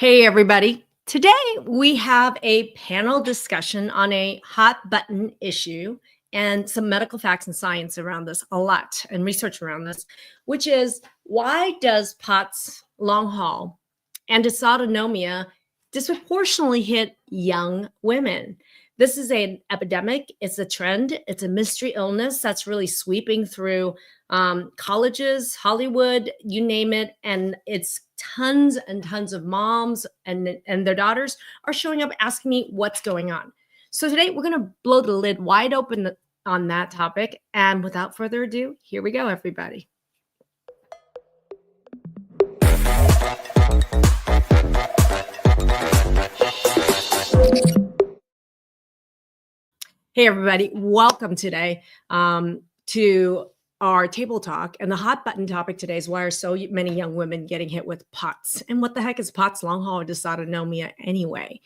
Hey, everybody. Today we have a panel discussion on a hot button issue and some medical facts and science around this, a lot, and research around this, which is why does POTS long haul and dysautonomia disproportionately hit young women? This is an epidemic, it's a trend, it's a mystery illness that's really sweeping through colleges, Hollywood, you name it. And it's tons and tons of moms and their daughters are showing up asking me what's going on. So today we're going to blow the lid wide open on that topic. And without further ado, here we go, everybody. Hey, everybody. Welcome today to our table talk. And the hot button topic today is why are so many young women getting hit with POTS? And what the heck is POTS long haul dysautonomia anyway?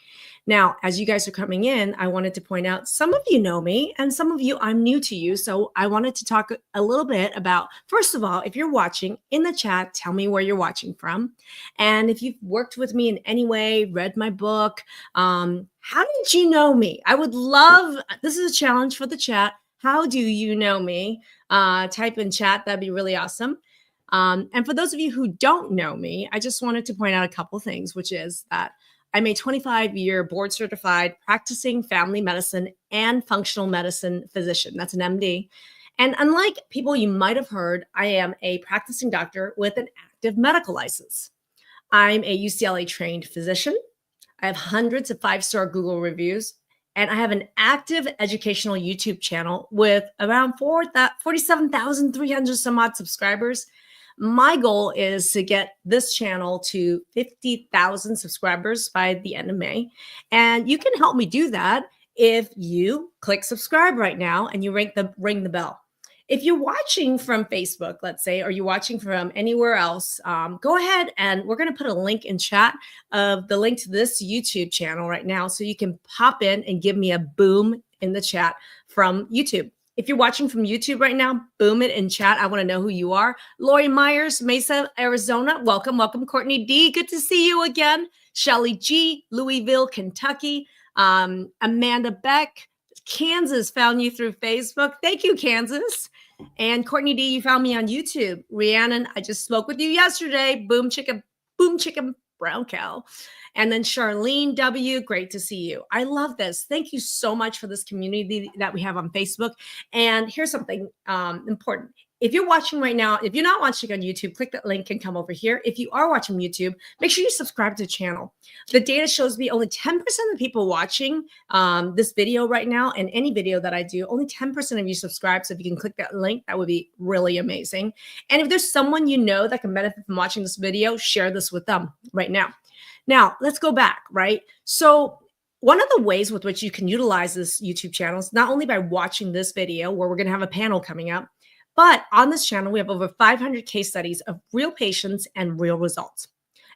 Now, as you guys are coming in, I wanted to point out some of you know me and some of you I'm new to you. So I wanted to talk a little bit about, first of all, if you're watching in the chat, tell me where you're watching from. And if you've worked with me in any way, read my book, how did you know me? I would love, this is a challenge for the chat. How do you know me? Type in chat. That'd be really awesome. And for those of you who don't know me, I just wanted to point out a couple things, which is that I'm a 25-year board certified practicing family medicine and functional medicine physician. That's an MD. And unlike people you might have heard, I am a practicing doctor with an active medical license. I'm a UCLA trained physician. I have hundreds of 5-star Google reviews, and I have an active educational YouTube channel with around 47,300 some odd subscribers. My goal is to get this channel to 50,000 subscribers by the end of May. And you can help me do that if you click subscribe right now and you ring the bell. If you're watching from Facebook, let's say, or you're watching from anywhere else, go ahead and we're going to put a link in chat of the link to this YouTube channel right now. So you can pop in and give me a boom in the chat from YouTube. If you're watching from YouTube right now, boom it in chat. I want to know who you are. Lori Myers, Mesa, Arizona. Welcome, welcome. Courtney D, good to see you again. Shelly G, Louisville, Kentucky. Amanda Beck, Kansas, found you through Facebook. Thank you, Kansas. And Courtney D, you found me on YouTube. Rhiannon, I just spoke with you yesterday. Boom chicken, brown cow. And then Charlene W, great to see you. I love this. Thank you so much for this community that we have on Facebook. And here's something important. If you're watching right now, if you're not watching on YouTube, click that link and come over here. If you are watching YouTube, make sure you subscribe to the channel. The data shows me only 10% of the people watching this video right now and any video that I do, only 10% of you subscribe. So if you can click that link, that would be really amazing. And if there's someone you know that can benefit from watching this video, share this with them right now. Now, let's go back, right? So one of the ways with which you can utilize this YouTube channel is not only by watching this video, where we're going to have a panel coming up, but on this channel, we have over 500 case studies of real patients and real results.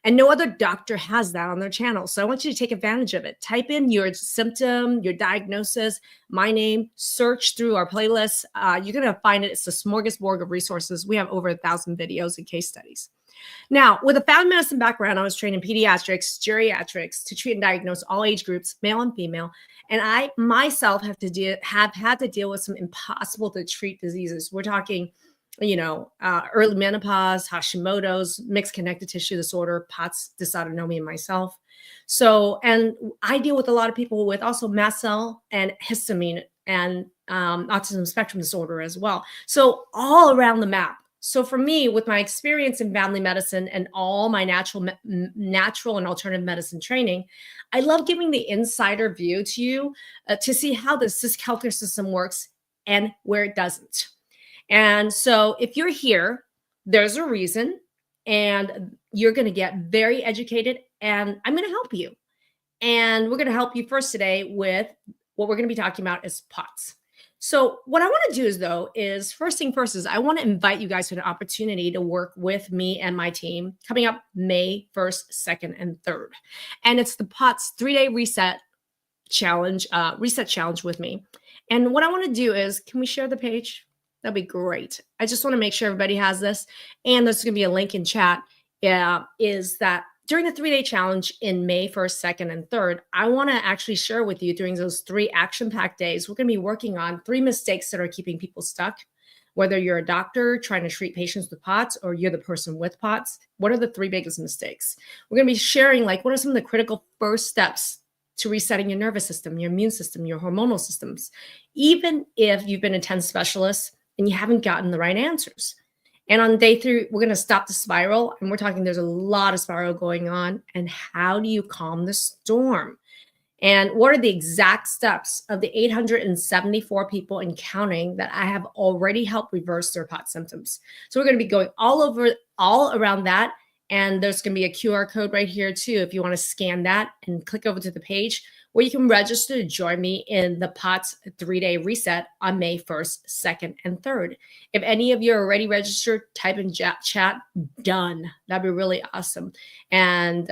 And no other doctor has that on their channel. So I want you to take advantage of it. Type in your symptom, your diagnosis, my name, search through our playlists. You're going to find it. It's a smorgasbord of resources. We have over 1,000 videos and case studies. Now, with a family medicine background, I was trained in pediatrics, geriatrics to treat and diagnose all age groups, male and female. And I myself have had to deal with some impossible to treat diseases. We're talking, early menopause, Hashimoto's, mixed connective tissue disorder, POTS, dysautonomia myself. So, and I deal with a lot of people with also mast cell and histamine and autism spectrum disorder as well. So all around the map. So for me, with my experience in family medicine and all my natural and alternative medicine training, I love giving the insider view to you to see how this healthcare system works and where it doesn't. And so if you're here, there's a reason, and you're going to get very educated, and I'm going to help you. And we're going to help you first today with what we're going to be talking about is POTS. So what I want to do is first thing first is I want to invite you guys to an opportunity to work with me and my team coming up May 1st, 2nd, and 3rd. And it's the POTS 3-day reset challenge with me. And what I want to do is, can we share the page? That'd be great. I just want to make sure everybody has this. And there's going to be a link in chat, is that during the 3-day challenge in May 1st, 2nd, and 3rd, I want to actually share with you during those 3 action-packed days, we're going to be working on 3 mistakes that are keeping people stuck. Whether you're a doctor trying to treat patients with POTS or you're the person with POTS, what are the 3 biggest mistakes? We're going to be sharing like what are some of the critical first steps to resetting your nervous system, your immune system, your hormonal systems, even if you've been a 10 specialist and you haven't gotten the right answers. And on day 3, we're going to stop the spiral. And we're talking there's a lot of spiral going on. And how do you calm the storm? And what are the exact steps of the 874 people and counting that I have already helped reverse their POTS symptoms? So we're going to be going all around that. And there's going to be a QR code right here too, if you want to scan that and click over to the page where you can register to join me in the POTS 3-day reset on May 1st, 2nd, and 3rd. If any of you are already registered, type in chat, done. That'd be really awesome. And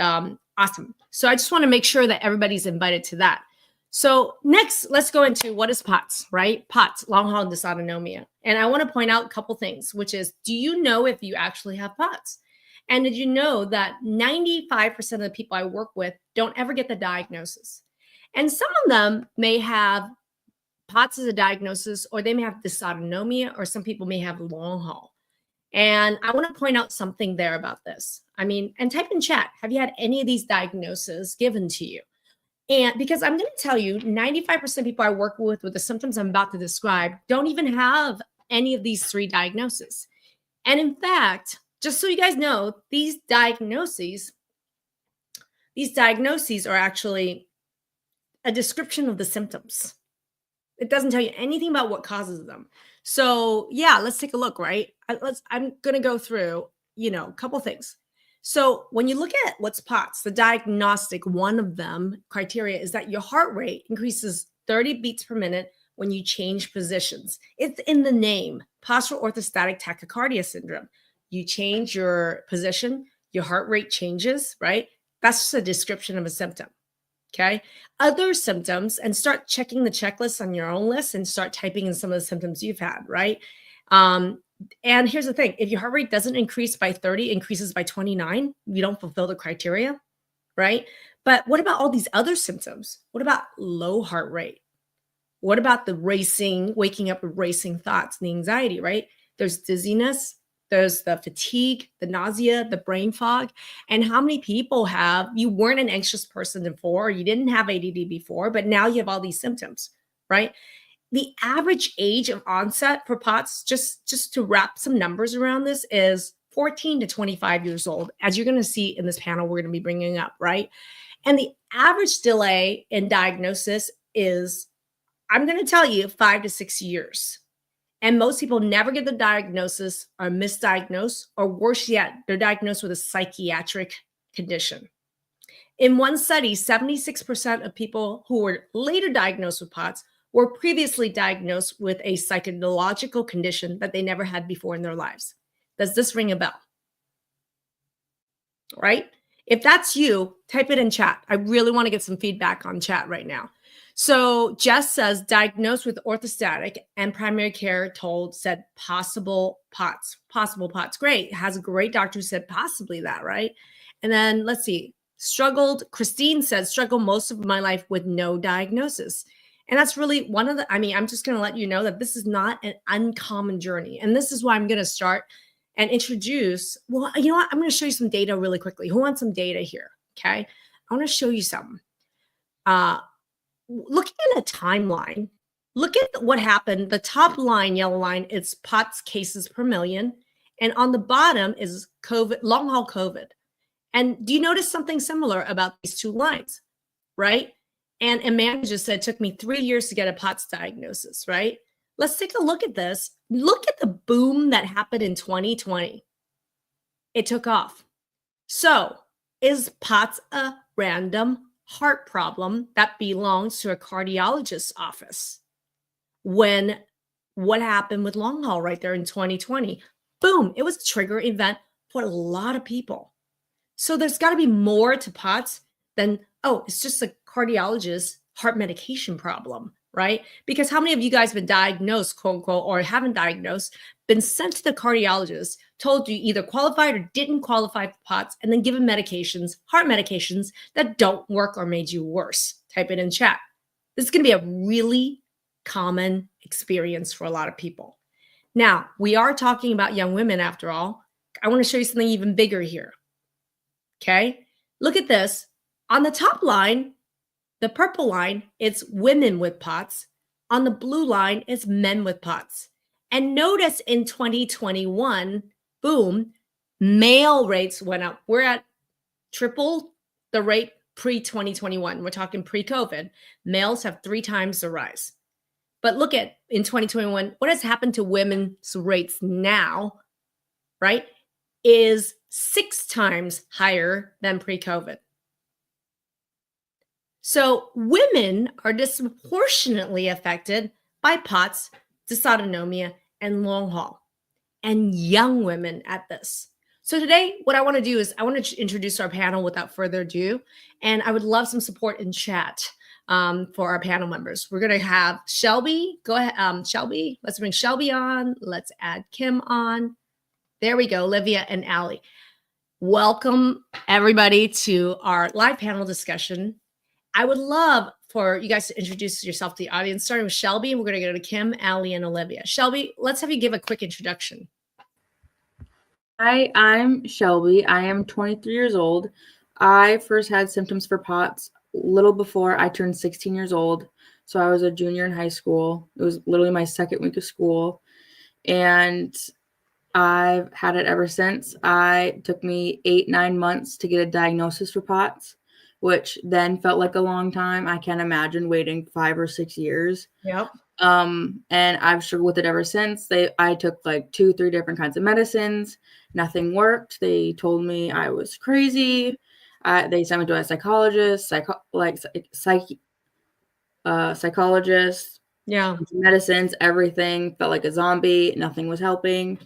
awesome. So I just want to make sure that everybody's invited to that. So next, let's go into what is POTS, right? POTS, long haul dysautonomia. And I want to point out a couple things, which is, do you know if you actually have POTS? And did you know that 95% of the people I work with don't ever get the diagnosis? And some of them may have POTS as a diagnosis, or they may have dysautonomia, or some people may have long haul. And I want to point out something there about this. I mean, and type in chat, have you had any of these diagnoses given to you? And because I'm going to tell you, 95% of people I work with the symptoms I'm about to describe don't even have any of these 3 diagnoses. And in fact, just so you guys know, these diagnoses are actually a description of the symptoms. It doesn't tell you anything about what causes them. So yeah, let's take a look, right? I'm going to go through, a couple things. So when you look at what's POTS, the diagnostic, one of them criteria is that your heart rate increases 30 beats per minute when you change positions. It's in the name, postural orthostatic tachycardia syndrome. You change your position, your heart rate changes, right? That's just a description of a symptom. Okay. Other symptoms, and start checking the checklist on your own list and start typing in some of the symptoms you've had, right? And here's the thing. If your heart rate doesn't increase by 30, increases by 29, you don't fulfill the criteria, right? But what about all these other symptoms? What about low heart rate? What about the racing, waking up with racing thoughts and the anxiety, right? There's dizziness. There's the fatigue, the nausea, the brain fog. And how many people you weren't an anxious person before, you didn't have ADD before, but now you have all these symptoms, right? The average age of onset for POTS, just to wrap some numbers around this, is 14 to 25 years old, as you're going to see in this panel we're going to be bringing up, right? And the average delay in diagnosis is, I'm going to tell you, 5 to 6 years. And most people never get the diagnosis, are misdiagnosed, or worse yet, they're diagnosed with a psychiatric condition. In one study, 76% of people who were later diagnosed with POTS were previously diagnosed with a psychological condition that they never had before in their lives. Does this ring a bell? Right? If that's you, type it in chat. I really want to get some feedback on chat right now. So Jess says, diagnosed with orthostatic, and primary care said possible POTS. Possible POTS. Great. Has a great doctor who said possibly that, right? And then let's see. Christine says, struggled most of my life with no diagnosis. And that's really one of the, I'm just going to let you know that this is not an uncommon journey. And this is why I'm going to start and introduce, well, you know what? I'm going to show you some data really quickly. Who wants some data here? Okay. I want to show you something. Looking at a timeline, look at what happened. The top line, yellow line, is POTS cases per million. And on the bottom is COVID, long haul COVID. And do you notice something similar about these 2 lines, right? And Amanda just said, it took me 3 years to get a POTS diagnosis, right? Let's take a look at this. Look at the boom that happened in 2020. It took off. So is POTS a random heart problem that belongs to a cardiologist's office? When what happened with long haul right there in 2020? Boom, it was a trigger event for a lot of people. So there's got to be more to POTS than, oh, it's just a cardiologist's heart medication problem, right? Because how many of you guys have been diagnosed, quote unquote, or haven't diagnosed, been sent to the cardiologist, told you either qualified or didn't qualify for POTS, and then given medications, heart medications that don't work or made you worse? Type it in chat. This is going to be a really common experience for a lot of people. Now, we are talking about young women after all. I want to show you something even bigger here. Okay, look at this. On the top line, the purple line, it's women with POTS. On the blue line, it's men with POTS. And notice in 2021, boom, male rates went up. We're at triple the rate pre-2021. We're talking pre-COVID. Males have 3 times the rise. But look at in 2021, what has happened to women's rates now, right, is 6 times higher than pre-COVID. So women are disproportionately affected by POTS, dysautonomia, and long haul, and young women at this. So today, what I want to do is I want to introduce our panel without further ado, and I would love some support in chat for our panel members. We're going to have Shelby. Go ahead, Shelby. Let's bring Shelby on. Let's add Kim on. There we go, Olivia and Allie. Welcome, everybody, to our live panel discussion. I would love for you guys to introduce yourself to the audience, starting with Shelby, and we're going to go to Kim, Allie, and Olivia. Shelby, let's have you give a quick introduction. Hi, I'm Shelby. I am 23 years old. I first had symptoms for POTS little before I turned 16 years old. So I was a junior in high school. It was literally my second week of school. And I've had it ever since. It took me 8-9 months to get a diagnosis for POTS, which then felt like a long time. I can't imagine waiting 5 or 6 years. Yep. And I've struggled with it ever since. I took like 2-3 different kinds of medicines. Nothing worked. They told me I was crazy. They sent me to a psychologist, psychologist. Yeah. Medicines, everything. Felt like a zombie. Nothing was helping.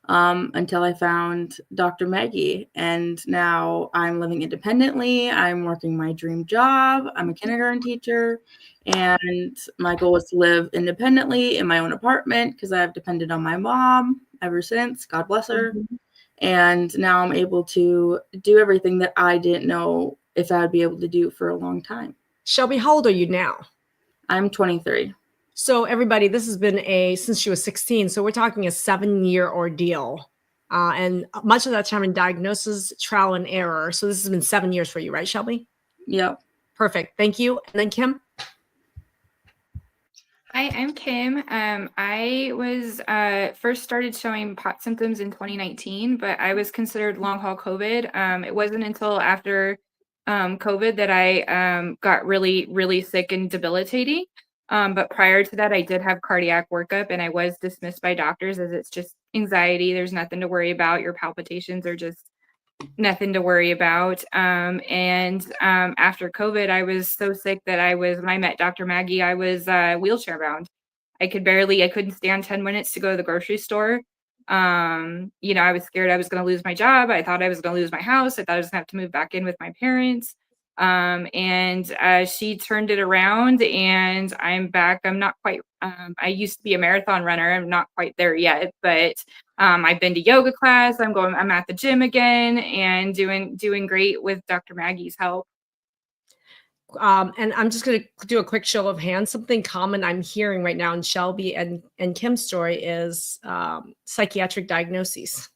Until I found Dr. Maggie, and now I'm living independently. I'm working my dream job. I'm a kindergarten teacher, and my goal is to live independently in my own apartment because I've depended on my mom ever since. God bless her. Mm-hmm. And now I'm able to do everything that I didn't know if I would be able to do for a long time. Shelby, how old are you now? I'm 23. So everybody, this has been since she was 16. So we're talking a 7-year ordeal. And much of that time in diagnosis, trial and error. So this has been 7 years for you, right, Shelby? Yep. Perfect. Thank you. And then Kim? Hi, I'm Kim. I was first started showing POTS symptoms in 2019, but I was considered long haul COVID. It wasn't until after COVID that I got really, really sick and debilitating. But prior to that, I did have cardiac workup, and I was dismissed by doctors as it's just anxiety. There's nothing to worry about. Your palpitations are just nothing to worry about. And after COVID, I was so sick that when I met Dr. Maggie, I was wheelchair bound. I couldn't stand 10 minutes to go to the grocery store. I was scared I was going to lose my job. I thought I was going to lose my house. I thought I was going to have to move back in with my parents. And she turned it around, and I'm back. I'm not quite, I used to be a marathon runner. I'm not quite there yet, but I've been to yoga class. I'm at the gym again and doing great with Dr. Maggie's help. And I'm just going to do a quick show of hands. Something common I'm hearing right now in Shelby and Kim's story is psychiatric diagnoses.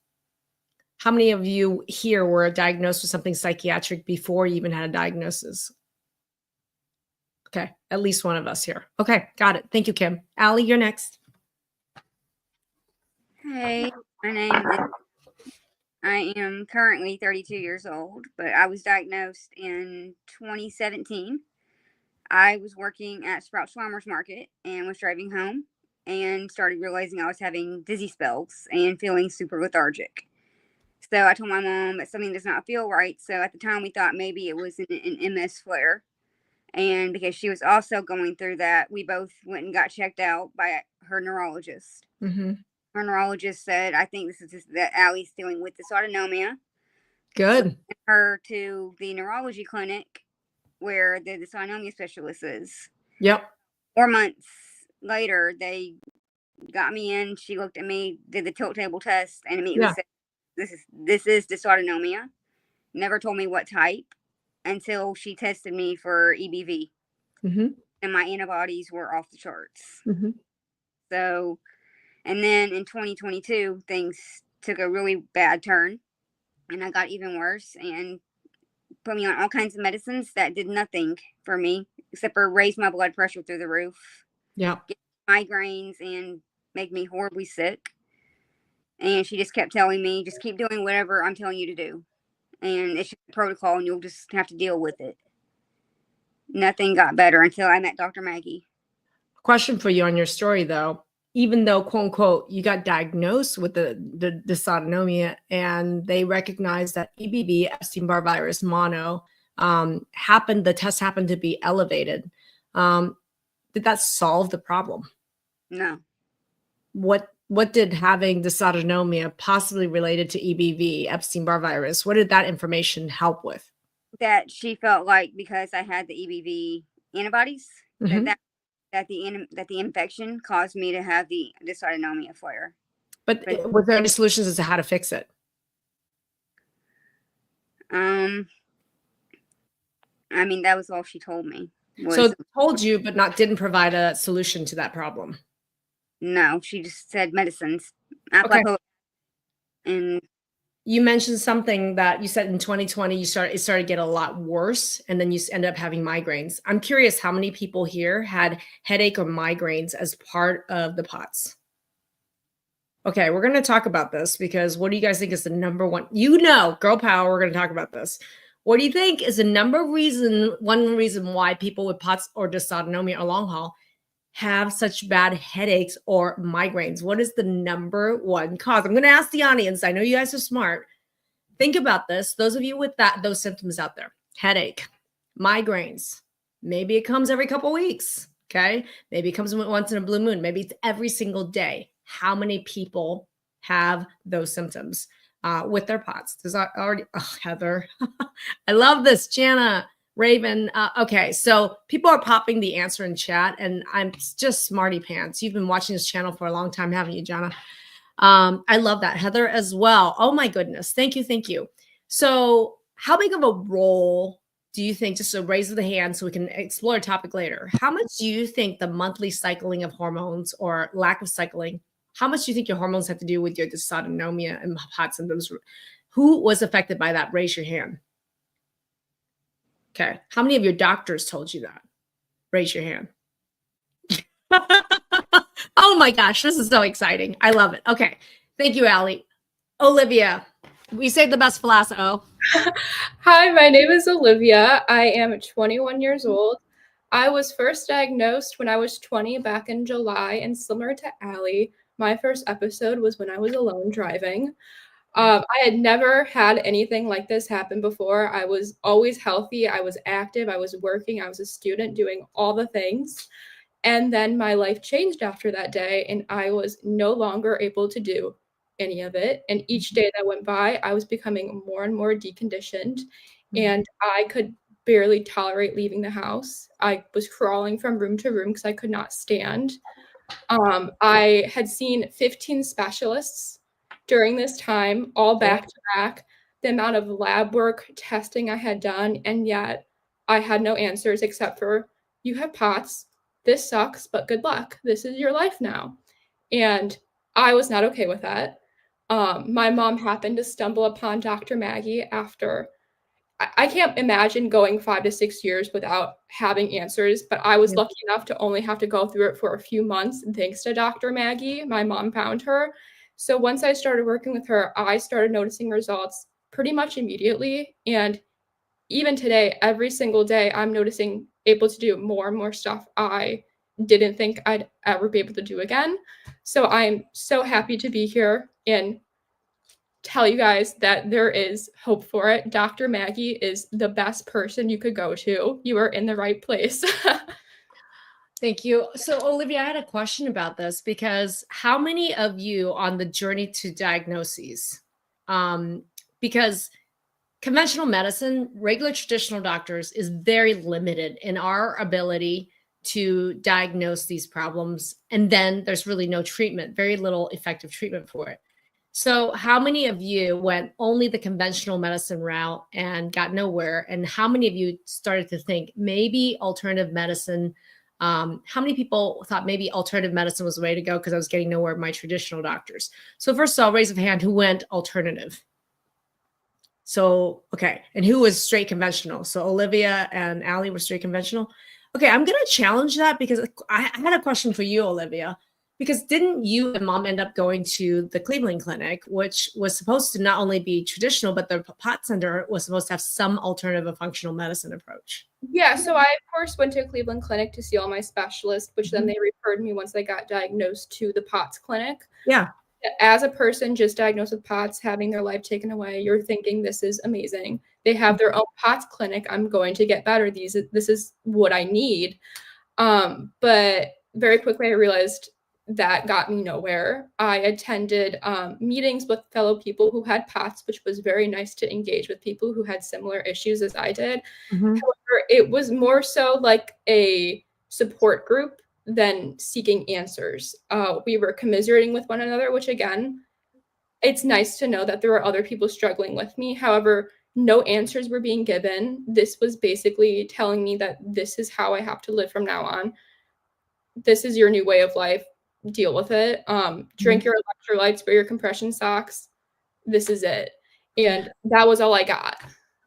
How many of you here were diagnosed with something psychiatric before you even had a diagnosis? Okay, at least one of us here. Okay, got it. Thank you, Kim. Allie, you're next. Hey, my name is, I am currently 32 years old, but I was diagnosed in 2017. I was working at Sprouts Farmers Market and was driving home and started realizing I was having dizzy spells and feeling super lethargic. So I told my mom that something does not feel right. So at the time we thought maybe it was an MS flare. And because she was also going through that, we both went and got checked out by her neurologist. Mm-hmm. Her neurologist said, I think this is just that Allie's dealing with dysautonomia. Good. So sent her to the neurology clinic where the dysautonomia specialist is. Yep. 4 months later, they got me in. She looked at me, did the tilt table test, and immediately Yeah. said, "This is dysautonomia." Never told me what type until she tested me for EBV, Mm-hmm. and my antibodies were off the charts. Mm-hmm. So, and then in 2022, things took a really bad turn, and I got even worse and put me on all kinds of medicines that did nothing for me except for raise my blood pressure through the roof, Yeah. get migraines, and make me horribly sick. And she just kept telling me, just keep doing whatever I'm telling you to do. And it's just a protocol, and you'll just have to deal with it. Nothing got better until I met Dr. Maggie. Question for you on your story, though. Even though, quote unquote, you got diagnosed with the dysautonomia and they recognized that EBV, Epstein-Barr virus, mono, happened, the test happened to be elevated. Did that solve the problem? No. What did having dysautonomia possibly related to EBV, Epstein-Barr virus, what did that information help with? That she felt like because I had the EBV antibodies, Mhm. that the infection caused me to have the dysautonomia flare. But was there any solutions as to how to fix it? I mean, that was all she told me. So told you, but didn't provide a solution to that problem. No, she just said medicines. Okay. And You mentioned something that you said in 2020 it started to get a lot worse, and then you ended up having migraines. I'm curious how many people here had headache or migraines as part of the POTS. Okay, we're going to talk about this because what do you guys think is the number one? Girl power, we're going to talk about this. What do you think is the one reason why people with POTS or dysautonomia or long haul have such bad headaches or migraines? What is the number one cause? I'm going to ask the audience. I know you guys are smart. Think about this. Those of you with those symptoms out there, headache, migraines, maybe it comes every couple weeks. Okay. Maybe it comes once in a blue moon. Maybe it's every single day. How many people have those symptoms with their POTS? There's already, Heather. I love this. Jana, Raven. Okay, so people are popping the answer in chat, and I'm just smarty pants. You've been watching this channel for a long time, haven't you, Jana? I love that. Heather as well. Oh my goodness. Thank you. Thank you. So how big of a role do you think, just a raise of the hand so we can explore a topic later, how much do you think the monthly cycling of hormones or lack of cycling, how much do you think your hormones have to do with your dysautonomia and POTS symptoms? Who was affected by that? Raise your hand. Okay. How many of your doctors told you that? Raise your hand. Oh my gosh, this is so exciting. I love it. Okay. Thank you, Allie. Olivia, we saved the best for last. Hi, my name is Olivia. I am 21 years old. I was first diagnosed when I was 20 back in July, and similar to Allie, my first episode was when I was alone driving. I had never had anything like this happen before. I was always healthy. I was active. I was working. I was a student doing all the things. And then my life changed after that day, and I was no longer able to do any of it. And each day that went by, I was becoming more and more deconditioned, and I could barely tolerate leaving the house. I was crawling from room to room because I could not stand. I had seen 15 specialists during this time, all back to back. The amount of lab work, testing I had done, and yet I had no answers except for, you have POTS. This sucks, but good luck. This is your life now. And I was not okay with that. My mom happened to stumble upon Dr. Maggie after, I can't imagine going 5 to 6 years without having answers, but I was lucky enough to only have to go through it for a few months. And thanks to Dr. Maggie, my mom found her. So once I started working with her, I started noticing results pretty much immediately. And even today, every single day, I'm noticing able to do more and more stuff I didn't think I'd ever be able to do again. So I'm so happy to be here and tell you guys that there is hope for it. Dr. Maggie is the best person you could go to. You are in the right place. Thank you. So, Olivia, I had a question about this because how many of you on the journey to diagnoses, because conventional medicine, regular traditional doctors is very limited in our ability to diagnose these problems, and then there's really no treatment, very little effective treatment for it. So how many of you went only the conventional medicine route and got nowhere? And how many of you started to think maybe alternative medicine? How many people thought maybe alternative medicine was the way to go because I was getting nowhere with my traditional doctors? So first of all, raise a hand who went alternative. So, okay. And who was straight conventional? So Olivia and Allie were straight conventional. Okay, I'm going to challenge that because I had a question for you, Olivia. Because didn't you and mom end up going to the Cleveland Clinic, which was supposed to not only be traditional, but the pot center was supposed to have some alternative of functional medicine approach? Yeah, so I, of course, went to Cleveland Clinic to see all my specialists, which then they referred me once I got diagnosed to the POTS clinic. Yeah. As a person just diagnosed with POTS, having their life taken away, you're thinking this is amazing. They have their own POTS clinic. I'm going to get better. This is what I need. But very quickly I realized that got me nowhere. I attended meetings with fellow people who had POTS, which was very nice to engage with people who had similar issues as I did. However, it was more so like a support group than seeking answers. We were commiserating with one another, which again, it's nice to know that there are other people struggling with me. However, no answers were being given. This was basically telling me that this is how I have to live from now on. This is your new way of life. Deal with it. Drink your electrolytes, wear your compression socks. This is it. And that was all I got.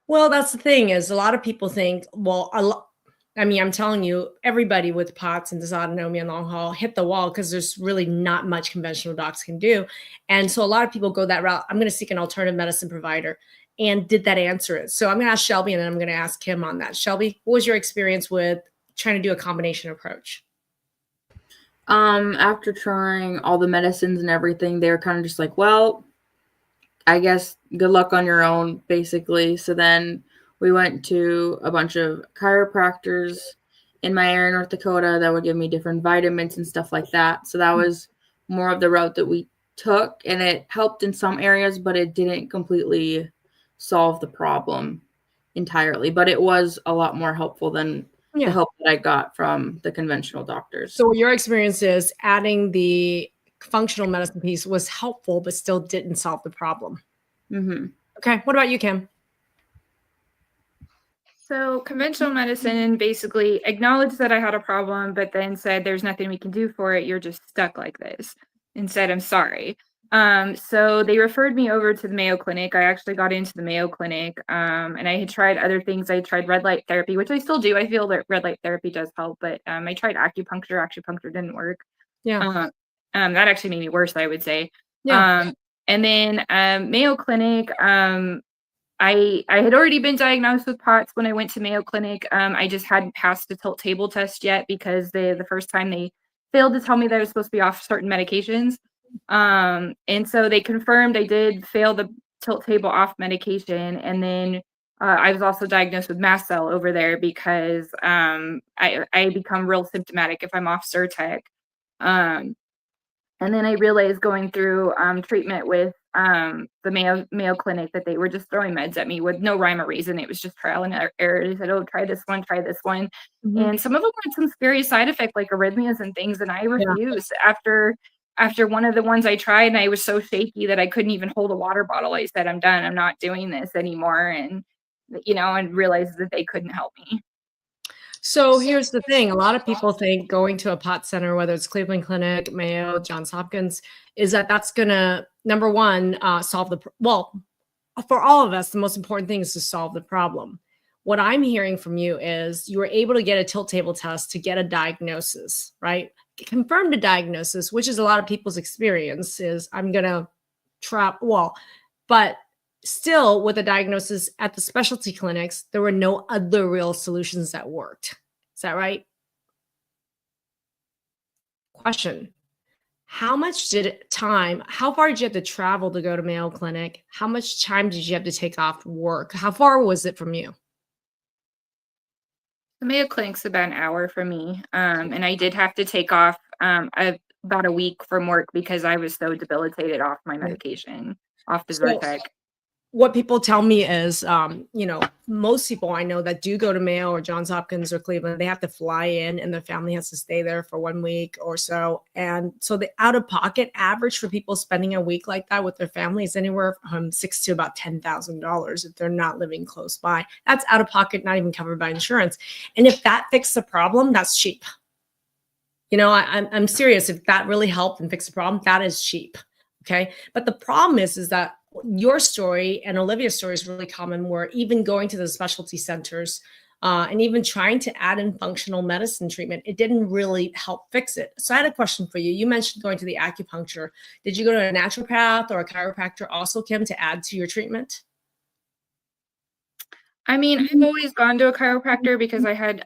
Well, that's the thing is a lot of people think, well, I mean, I'm telling you, everybody with POTS and dysautonomia and long haul hit the wall because there's really not much conventional docs can do. And so a lot of people go that route. I'm going to seek an alternative medicine provider. And did that answer it? So I'm going to ask Shelby and then I'm going to ask Kim on that. Shelby, what was your experience with trying to do a combination approach? After trying all the medicines and everything, they were kind of just like, well, I guess good luck on your own, basically. So then we went to a bunch of chiropractors in my area, North Dakota, that would give me different vitamins and stuff like that. So that was more of the route that we took, and it helped in some areas, but it didn't completely solve the problem entirely. But it was a lot more helpful than the help that I got from the conventional doctors. So your experience is adding the functional medicine piece was helpful, but still didn't solve the problem. Okay. What about you, Kim? So conventional medicine basically acknowledged that I had a problem, but then said there's nothing we can do for it. You're just stuck like this. And said, I'm sorry. So they referred me over to the Mayo Clinic. I actually got into the Mayo Clinic, and I had tried other things. I tried red light therapy, which I still do. I feel that red light therapy does help, but I tried acupuncture. Acupuncture didn't work. That actually made me worse, I would say. And then Mayo Clinic, I had already been diagnosed with POTS when I went to Mayo Clinic. I just hadn't passed the tilt table test yet because the first time they failed to tell me that I was supposed to be off certain medications. And so they confirmed I did fail the tilt table off medication. And then I was also diagnosed with mast cell over there because I become real symptomatic if I'm off Zyrtec. And then I realized going through treatment with the Mayo Clinic that they were just throwing meds at me with no rhyme or reason. It was just trial and error. They said, oh, try this one. And some of them had some scary side effects like arrhythmias and things. And I refused. After one of the ones I tried, and I was so shaky that I couldn't even hold a water bottle. I said, I'm done. I'm not doing this anymore. And, and realized that they couldn't help me. So here's the thing. A lot of people think going to a POTS center, whether it's Cleveland Clinic, Mayo, Johns Hopkins, is that's going to, number one, solve for all of us, the most important thing is to solve the problem. What I'm hearing from you is you were able to get a tilt table test to get a diagnosis, right? Confirmed a diagnosis, which is a lot of people's experience is I'm going to but still with a diagnosis at the specialty clinics, there were no other real solutions that worked. Is that right? Question. How far did you have to travel to go to Mayo Clinic? How much time did you have to take off work? How far was it from you? The Mayo Clinic's about an hour from me. And I did have to take off about a week from work because I was so debilitated off my medication, off the Zyrtec. what people tell me is, most people I know that do go to Mayo or Johns Hopkins or Cleveland, they have to fly in and their family has to stay there for 1 week or so. And so the out-of-pocket average for people spending a week like that with their family is anywhere from $6,000 to about $10,000 if they're not living close by. That's out-of-pocket, not even covered by insurance. And if that fixed the problem, that's cheap. I'm serious. If that really helped and fixed the problem, that is cheap. Okay. But the problem is that your story and Olivia's story is really common, where even going to the specialty centers and even trying to add in functional medicine treatment, it didn't really help fix it. So I had a question for you. You mentioned going to the acupuncture. Did you go to a naturopath or a chiropractor also, Kim, to add to your treatment? I mean, I've always gone to a chiropractor because I had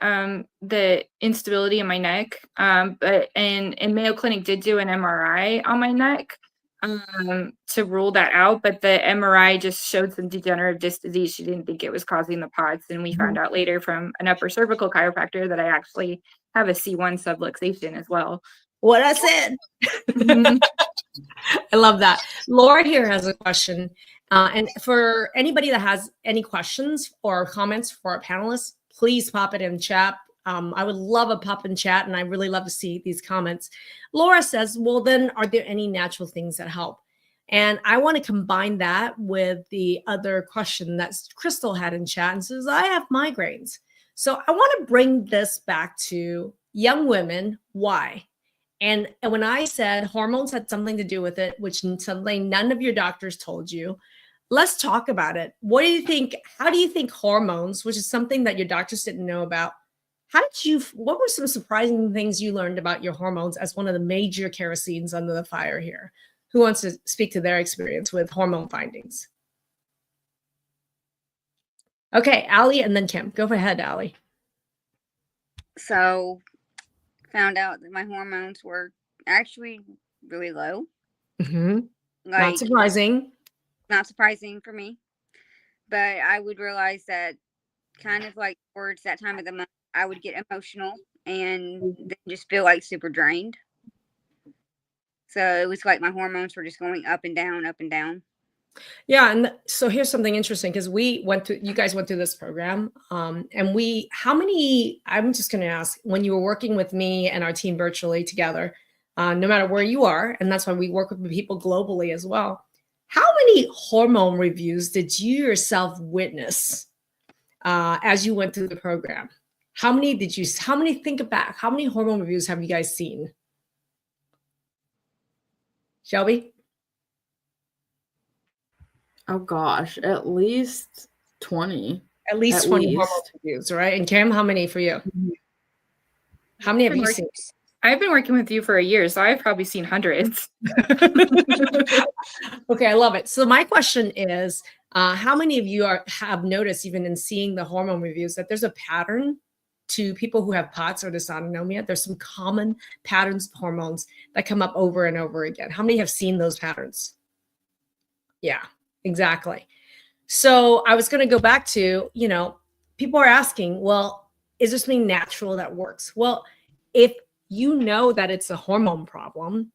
the instability in my neck. But Mayo Clinic did do an MRI on my neck to rule that out. But the MRI just showed some degenerative disc disease. She didn't think it was causing the POTS. And we found out later from an upper cervical chiropractor that I actually have a C1 subluxation as well. What I said. Mhm. I love that. Laura here has a question. And for anybody that has any questions or comments for our panelists, please pop it in chat. I would love a pop in chat, and I really love to see these comments. Laura says, well, then are there any natural things that help? And I want to combine that with the other question that Crystal had in chat and says, I have migraines. So I want to bring this back to young women. Why? And when I said hormones had something to do with it, which something none of your doctors told you, let's talk about it. What do you think? How do you think hormones, which is something that your doctors didn't know about, what were some surprising things you learned about your hormones as one of the major kerosenes under the fire here? Who wants to speak to their experience with hormone findings? Okay, Allie and then Kim. Go ahead, Allie. So found out that my hormones were actually really low. Mm-hmm. Like, Not surprising. Not surprising for me. But I would realize that kind of like towards that time of the month, I would get emotional and then just feel like super drained. So it was like my hormones were just going up and down, up and down. Yeah. And so here's something interesting, because you guys went through this program. And I'm just going to ask, when you were working with me and our team virtually together, no matter where you are, and that's why we work with people globally as well. How many hormone reviews did you yourself witness as you went through the program? Think back, how many hormone reviews have you guys seen? Shelby? Oh gosh, at least 20. At least 20 hormone reviews, right? And Kim, how many for you? How many have you seen? I've been working with you for a year, so I've probably seen hundreds. Okay, I love it. So my question is, how many of you have noticed, even in seeing the hormone reviews, that there's a pattern to people who have POTS or dysautonomia? There's some common patterns of hormones that come up over and over again. How many have seen those patterns? Yeah, exactly. So I was going to go back to, people are asking, well, is there something natural that works? Well, if you know that it's a hormone problem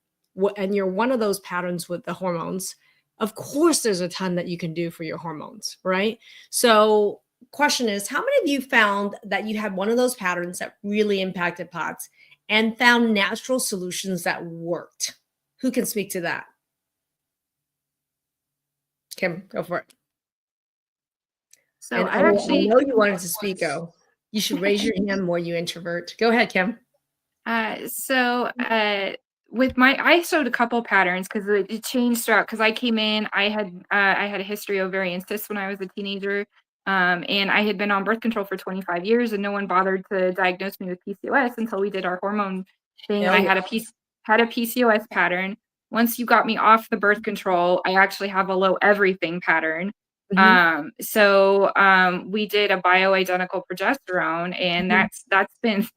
and you're one of those patterns with the hormones, of course, there's a ton that you can do for your hormones, right? So question is, how many of you found that you had one of those patterns that really impacted POTS and found natural solutions that worked? Who can speak to that? Kim, go for it. So and I know you wanted to speak. You should raise your hand more, you introvert. Go ahead, Kim. With I showed a couple patterns because it changed throughout. Because I came in, I had a history of ovarian cysts when I was a teenager, and I had been on birth control for 25 years, and no one bothered to diagnose me with PCOS until we did our hormone thing. And I had a PCOS pattern. Once you got me off the birth control, I actually have a low everything pattern. Mm-hmm. We did a bioidentical progesterone, and that's been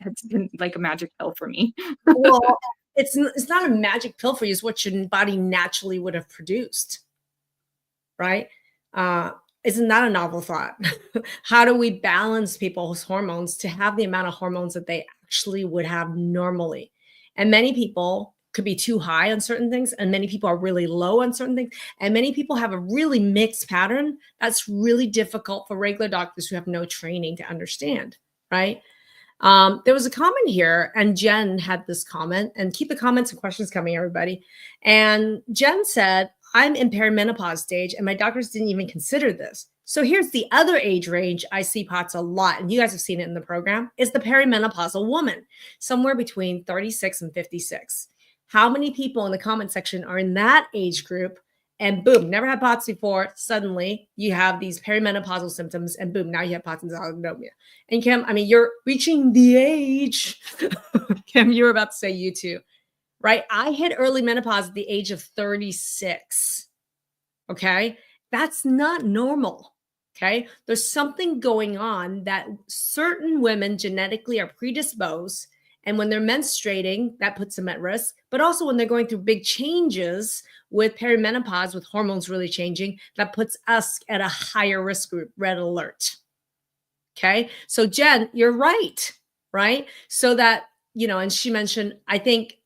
like a magic pill for me. Well, it's not a magic pill for you. It's what your body naturally would have produced, right? Isn't that a novel thought? How do we balance people's hormones to have the amount of hormones that they actually would have normally? And many people could be too high on certain things, and many people are really low on certain things, and many people have a really mixed pattern. That's really difficult for regular doctors who have no training to understand, right? There was a comment here, and Jen had this comment, and keep the comments and questions coming, everybody. And Jen said, I'm in perimenopause stage, and my doctors didn't even consider this. So here's the other age range I see POTS a lot, and you guys have seen it in the program, is the perimenopausal woman, somewhere between 36 and 56. How many people in the comment section are in that age group? And boom, never had POTS before. Suddenly you have these perimenopausal symptoms, and boom, now you have POTS and dysautonomia. And Kim, I mean, you're reaching the age. Kim, you were about to say you too, right? I hit early menopause at the age of 36. Okay. That's not normal. Okay. There's something going on that certain women genetically are predisposed. And when they're menstruating, that puts them at risk. But also when they're going through big changes with perimenopause, with hormones really changing, that puts us at a higher risk group, red alert. Okay. So Jen, you're right. Right. So that, and she mentioned, I think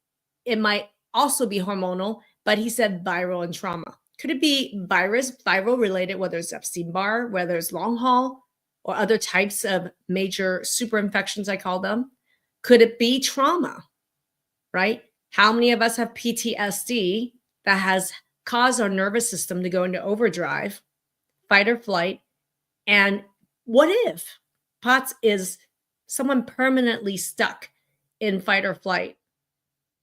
it might also be hormonal, but he said viral and trauma. Could it be viral related, whether it's Epstein-Barr, whether it's long haul, or other types of major super infections, I call them? Could it be trauma, right? How many of us have PTSD that has caused our nervous system to go into overdrive, fight or flight? And what if POTS is someone permanently stuck in fight or flight,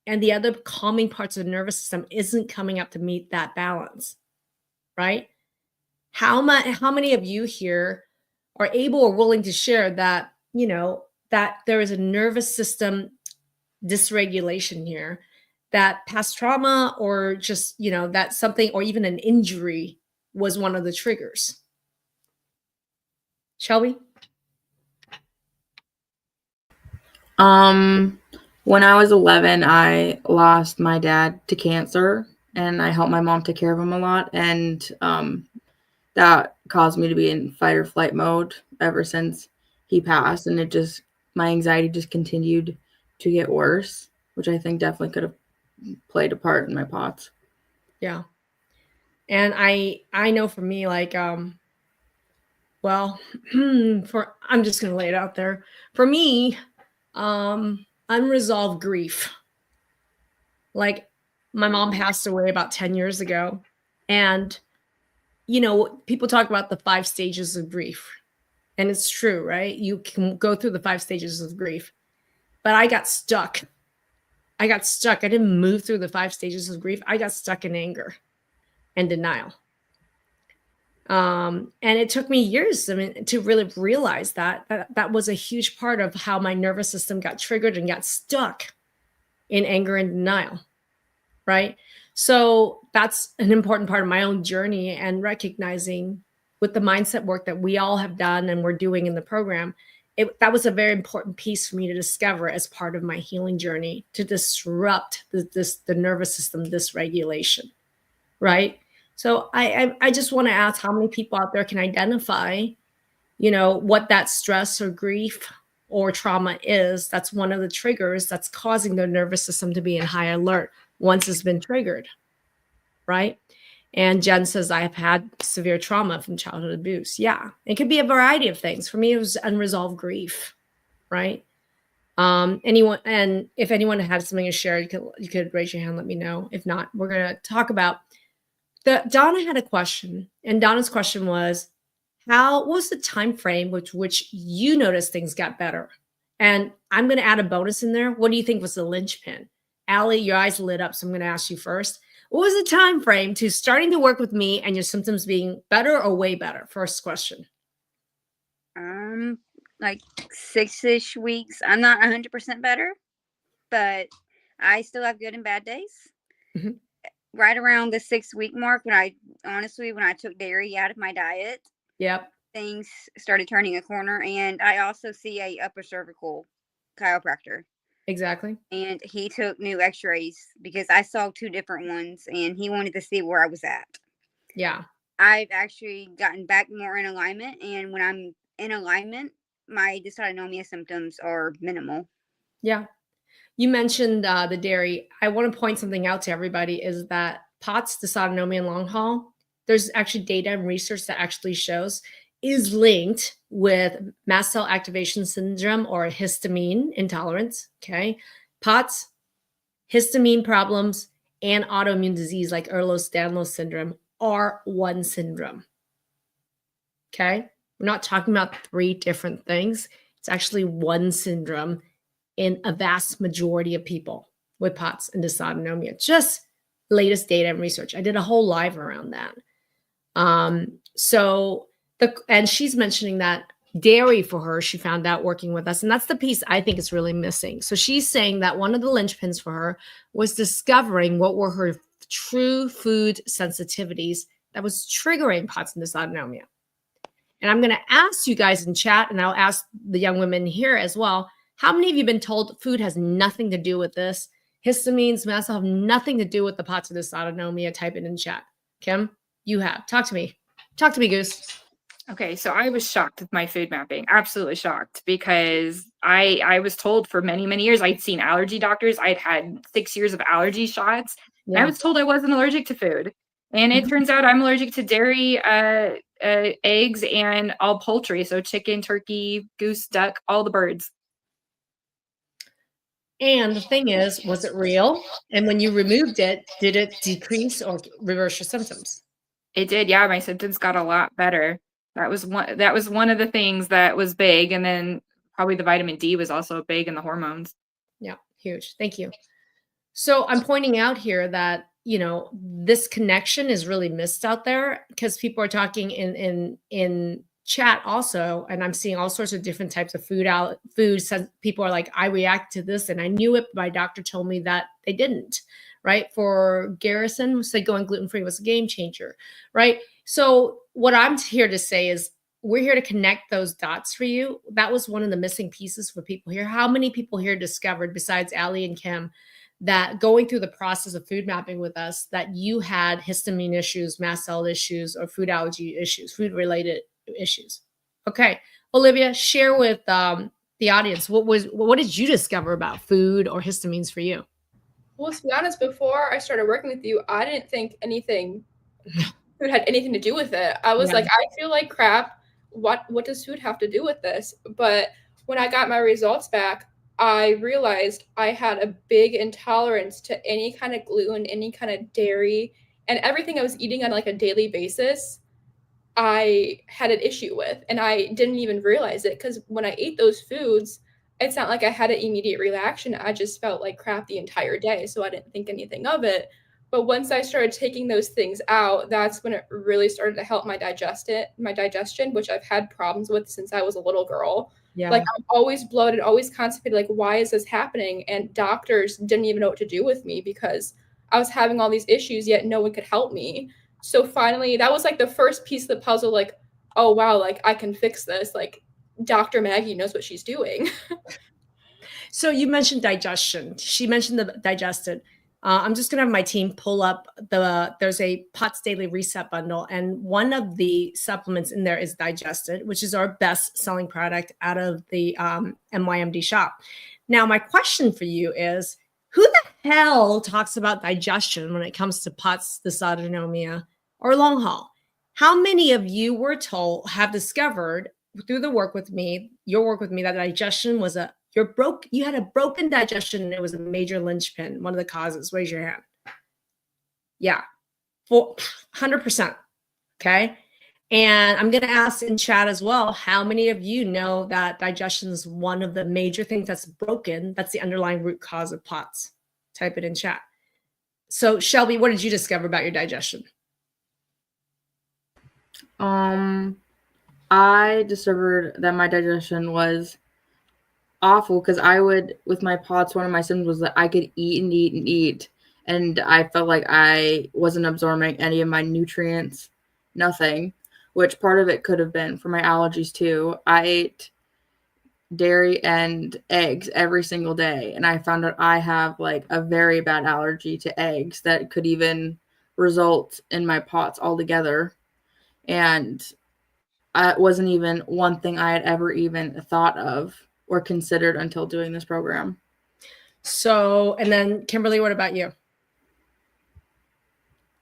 and the other calming parts of the nervous system isn't coming up to meet that balance, right? How many of you here are able or willing to share that, that there is a nervous system dysregulation here, that past trauma or just, that something, or even an injury was one of the triggers? Shelby? When I was 11, I lost my dad to cancer, and I helped my mom take care of him a lot. And that caused me to be in fight or flight mode ever since he passed. And my anxiety just continued to get worse, which I think definitely could have played a part in my POTS. Yeah. And I know for me, like, I'm just going to lay it out there. For me, unresolved grief. Like, my mom passed away about 10 years ago. And, people talk about the 5 stages of grief. And it's true, right? You can go through the 5 stages of grief. But I got stuck. I didn't move through the 5 stages of grief. I got stuck in anger and denial. And it took me years, to really realize that was a huge part of how my nervous system got triggered and got stuck in anger and denial, right? So that's an important part of my own journey, and recognizing with the mindset work that we all have done and we're doing in the program, that was a very important piece for me to discover as part of my healing journey, to disrupt the nervous system dysregulation, right? So I just want to ask how many people out there can identify, what that stress or grief or trauma is. That's one of the triggers that's causing their nervous system to be in high alert once it's been triggered, right? And Jen says, I have had severe trauma from childhood abuse. Yeah, it could be a variety of things. For me, it was unresolved grief, right? If anyone had something to share, you could raise your hand, let me know. If not, we're going to talk about Donna had a question, and Donna's question was, what was the time frame with which you noticed things got better? And I'm going to add a bonus in there. What do you think was the linchpin? Allie, your eyes lit up, so I'm going to ask you first. What was the time frame to starting to work with me and your symptoms being better or way better? First question. Like 6-ish weeks. I'm not 100% better, but I still have good and bad days. Mm-hmm. Right around the 6-week mark, when I took dairy out of my diet, yep, things started turning a corner. And I also see a upper cervical chiropractor. Exactly. And he took new x-rays because I saw 2 different ones, and he wanted to see where I was at. Yeah. I've actually gotten back more in alignment, and when I'm in alignment, my dysautonomia symptoms are minimal. Yeah. You mentioned the dairy. I want to point something out to everybody is that POTS, dysautonomia, and long haul, there's actually data and research that actually shows is linked with mast cell activation syndrome or histamine intolerance. Okay. POTS, histamine problems, and autoimmune disease like Ehlers-Danlos syndrome are one syndrome. Okay. We're not talking about 3 different things. It's actually one syndrome in a vast majority of people with POTS and dysautonomia. Just latest data and research. I did a whole live around that. And she's mentioning that dairy for her, she found out working with us. And that's the piece I think is really missing. So she's saying that one of the linchpins for her was discovering what were her true food sensitivities that was triggering POTS and dysautonomia. And I'm going to ask you guys in chat, and I'll ask the young women here as well, how many of you have been told food has nothing to do with this? Histamines, mast cell have nothing to do with the POTS and dysautonomia. Type it in chat. Kim, you have. Talk to me. Talk to me, Goose. Okay, so I was shocked with my food mapping, absolutely shocked, because I was told for many, many years, I'd seen allergy doctors. I'd had 6 years of allergy shots. And I was told I wasn't allergic to food. And it turns out I'm allergic to dairy, eggs, and all poultry. So chicken, turkey, goose, duck, all the birds. And the thing is, was it real? And when you removed it, did it decrease or reverse your symptoms? It did. Yeah, my symptoms got a lot better. That was one of the things that was big. And then probably the vitamin D was also big, and the hormones. Yeah, huge. Thank you. So I'm pointing out here that, this connection is really missed out there because people are talking in chat also, and I'm seeing all sorts of different types of food. People are like, I react to this and I knew it. My doctor told me that they didn't, right? For Garrison, said going gluten-free was a game changer, right? So what I'm here to say is we're here to connect those dots for you. That was one of the missing pieces for people here. How many people here discovered, besides Allie and Kim, that going through the process of food mapping with us, that you had histamine issues, mast cell issues, or food allergy issues, food-related issues? Okay, Olivia, share with the audience, what did you discover about food or histamines for you? Well, to be honest, before I started working with you, I didn't think food had anything to do with it. I was like, I feel like crap. What does food have to do with this? But when I got my results back, I realized I had a big intolerance to any kind of gluten, any kind of dairy, and everything I was eating on like a daily basis, I had an issue with, and I didn't even realize it because when I ate those foods, it's not like I had an immediate reaction. I just felt like crap the entire day, so I didn't think anything of it. But once I started taking those things out, that's when it really started to help my digestion, which I've had problems with since I was a little girl. Yeah. Like I'm always bloated, always constipated. Like, why is this happening? And doctors didn't even know what to do with me because I was having all these issues, yet no one could help me. So finally, that was like the first piece of the puzzle. Like, oh wow, like I can fix this. Like Dr. Maggie knows what she's doing. So you mentioned digestion. She mentioned the digested. I'm just going to have my team pull up there's a POTS Daily Reset bundle. And one of the supplements in there is digested, which is our best selling product out of the MYMD shop. Now, my question for you is, who the hell talks about digestion when it comes to POTS, dysautonomia, or long haul? How many of you were told, have discovered through the work with me, your work with me, that digestion was you had a broken digestion and it was a major linchpin, one of the causes? Raise your hand. Yeah, 100%. Okay. And I'm going to ask in chat as well, how many of you know that digestion is one of the major things that's broken? That's the underlying root cause of POTS. Type it in chat. So Shelby, what did you discover about your digestion? I discovered that my digestion was awful because with my POTS, one of my symptoms was that I could eat and eat and eat, and I felt like I wasn't absorbing any of my nutrients, nothing, which part of it could have been for my allergies too. I ate dairy and eggs every single day, and I found out I have like a very bad allergy to eggs that could even result in my POTS altogether. And it wasn't even one thing I had ever even thought of or considered until doing this program. So, and then Kimberly, what about you?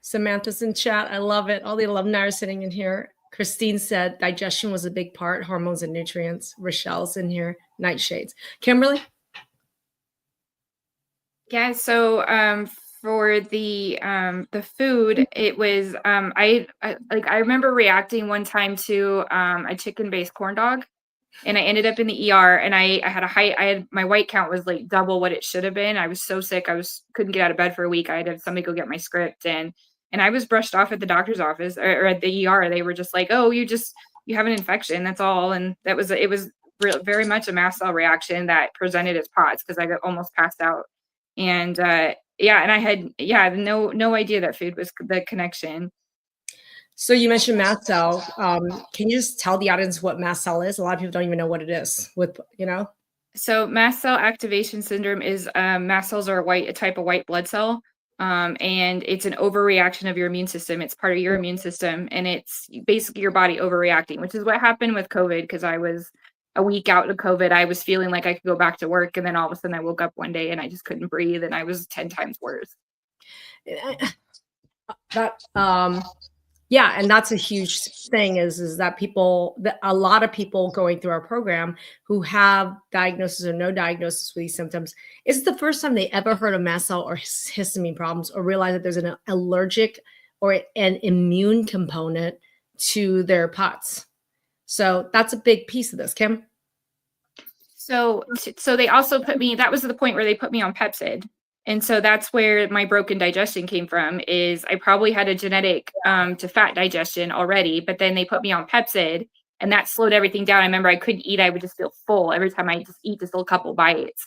Samantha's in chat. I love it. All the alumni are sitting in here. Christine said digestion was a big part, hormones and nutrients. Rochelle's in here. Nightshades. Kimberly? Yeah, so for the food, it was I remember reacting one time to a chicken-based corn dog, and I ended up in the ER, and I had my white count was like double what it should have been. I was so sick. Couldn't get out of bed for a week. I had to have somebody go get my script, and I was brushed off at the doctor's office or at the ER. They were just like, "Oh, you have an infection. That's all." And it was very much a mast cell reaction that presented as POTS because I got almost passed out. And and I had no idea that food was the connection. So you mentioned mast cell. Can you just tell the audience what mast cell is? A lot of people don't even know what it is. So mast cell activation syndrome is mast cells are a type of white blood cell, and it's an overreaction of your immune system. It's part of your immune system, and it's basically your body overreacting, which is what happened with COVID. Because I was a week out of COVID, I was feeling like I could go back to work, and then all of a sudden I woke up one day and I just couldn't breathe, and I was 10 times worse. Yeah, and that's a huge thing is that a lot of people going through our program who have diagnosis or no diagnosis with these symptoms, it's the first time they ever heard of mast cell or histamine problems or realize that there's an allergic or an immune component to their POTS. So that's a big piece of this, Kim. So they also that was the point where they put me on Pepcid. And so that's where my broken digestion came from, is I probably had a genetic to fat digestion already, but then they put me on Pepcid and that slowed everything down. I remember I couldn't eat. I would just feel full every time I just eat just a couple bites.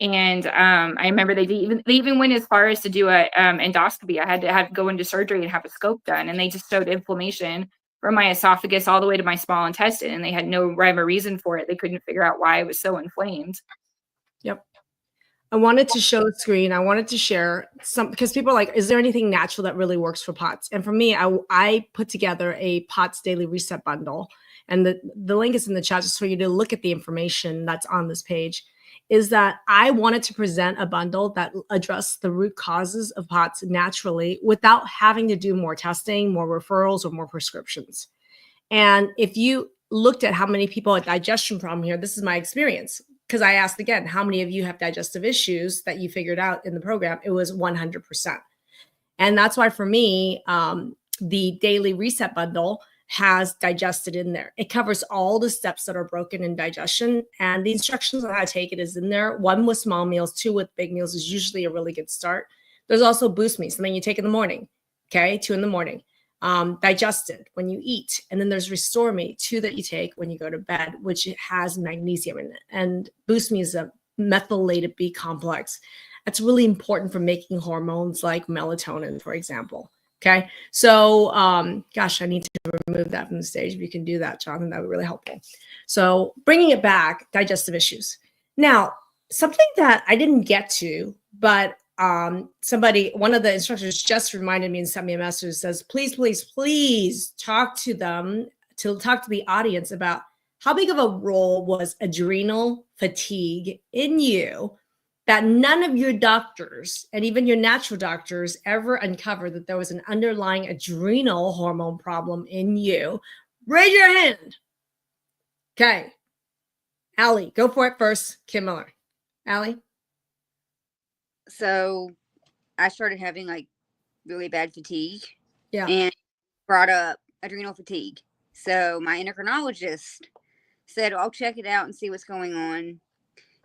And I remember they even went as far as to do a endoscopy. I had to go into surgery and have a scope done. And they just showed inflammation from my esophagus all the way to my small intestine. And they had no rhyme or reason for it. They couldn't figure out why it was so inflamed. Yep. I wanted to show the screen. I wanted to share some, because people are like, is there anything natural that really works for POTS? And for me, I put together a POTS daily reset bundle. And the link is in the chat just for you to look at the information that's on this page. Is that I wanted to present a bundle that addressed the root causes of POTS naturally without having to do more testing, more referrals, or more prescriptions. And if you looked at how many people had digestion problem here, this is my experience. Because I asked again, how many of you have digestive issues that you figured out in the program? It was 100%. And that's why for me, the daily reset bundle has digested in there. It covers all the steps that are broken in digestion. And the instructions on how to take it is in there. 1 with small meals, 2 with big meals is usually a really good start. There's also Boost Me, something you take in the morning. Okay, 2 in the morning. Digested when you eat, and then there's Restore Me, 2 that you take when you go to bed, which has magnesium in it. And Boost Me is a methylated B complex. That's really important for making hormones like melatonin, for example. Okay, so gosh, I need to remove that from the stage. If you can do that, Jonathan, that would really help me. So bringing it back, digestive issues. Now, something that I didn't get to, but one of the instructors just reminded me and sent me a message that says, please talk to the audience about how big of a role was adrenal fatigue in you that none of your doctors and even your natural doctors ever uncovered that there was an underlying adrenal hormone problem in you. Raise your hand. Okay. Allie, go for it first. Kim Miller. Allie? So I started having like really bad fatigue. Yeah. And brought up adrenal fatigue. So my endocrinologist said, I'll check it out and see what's going on.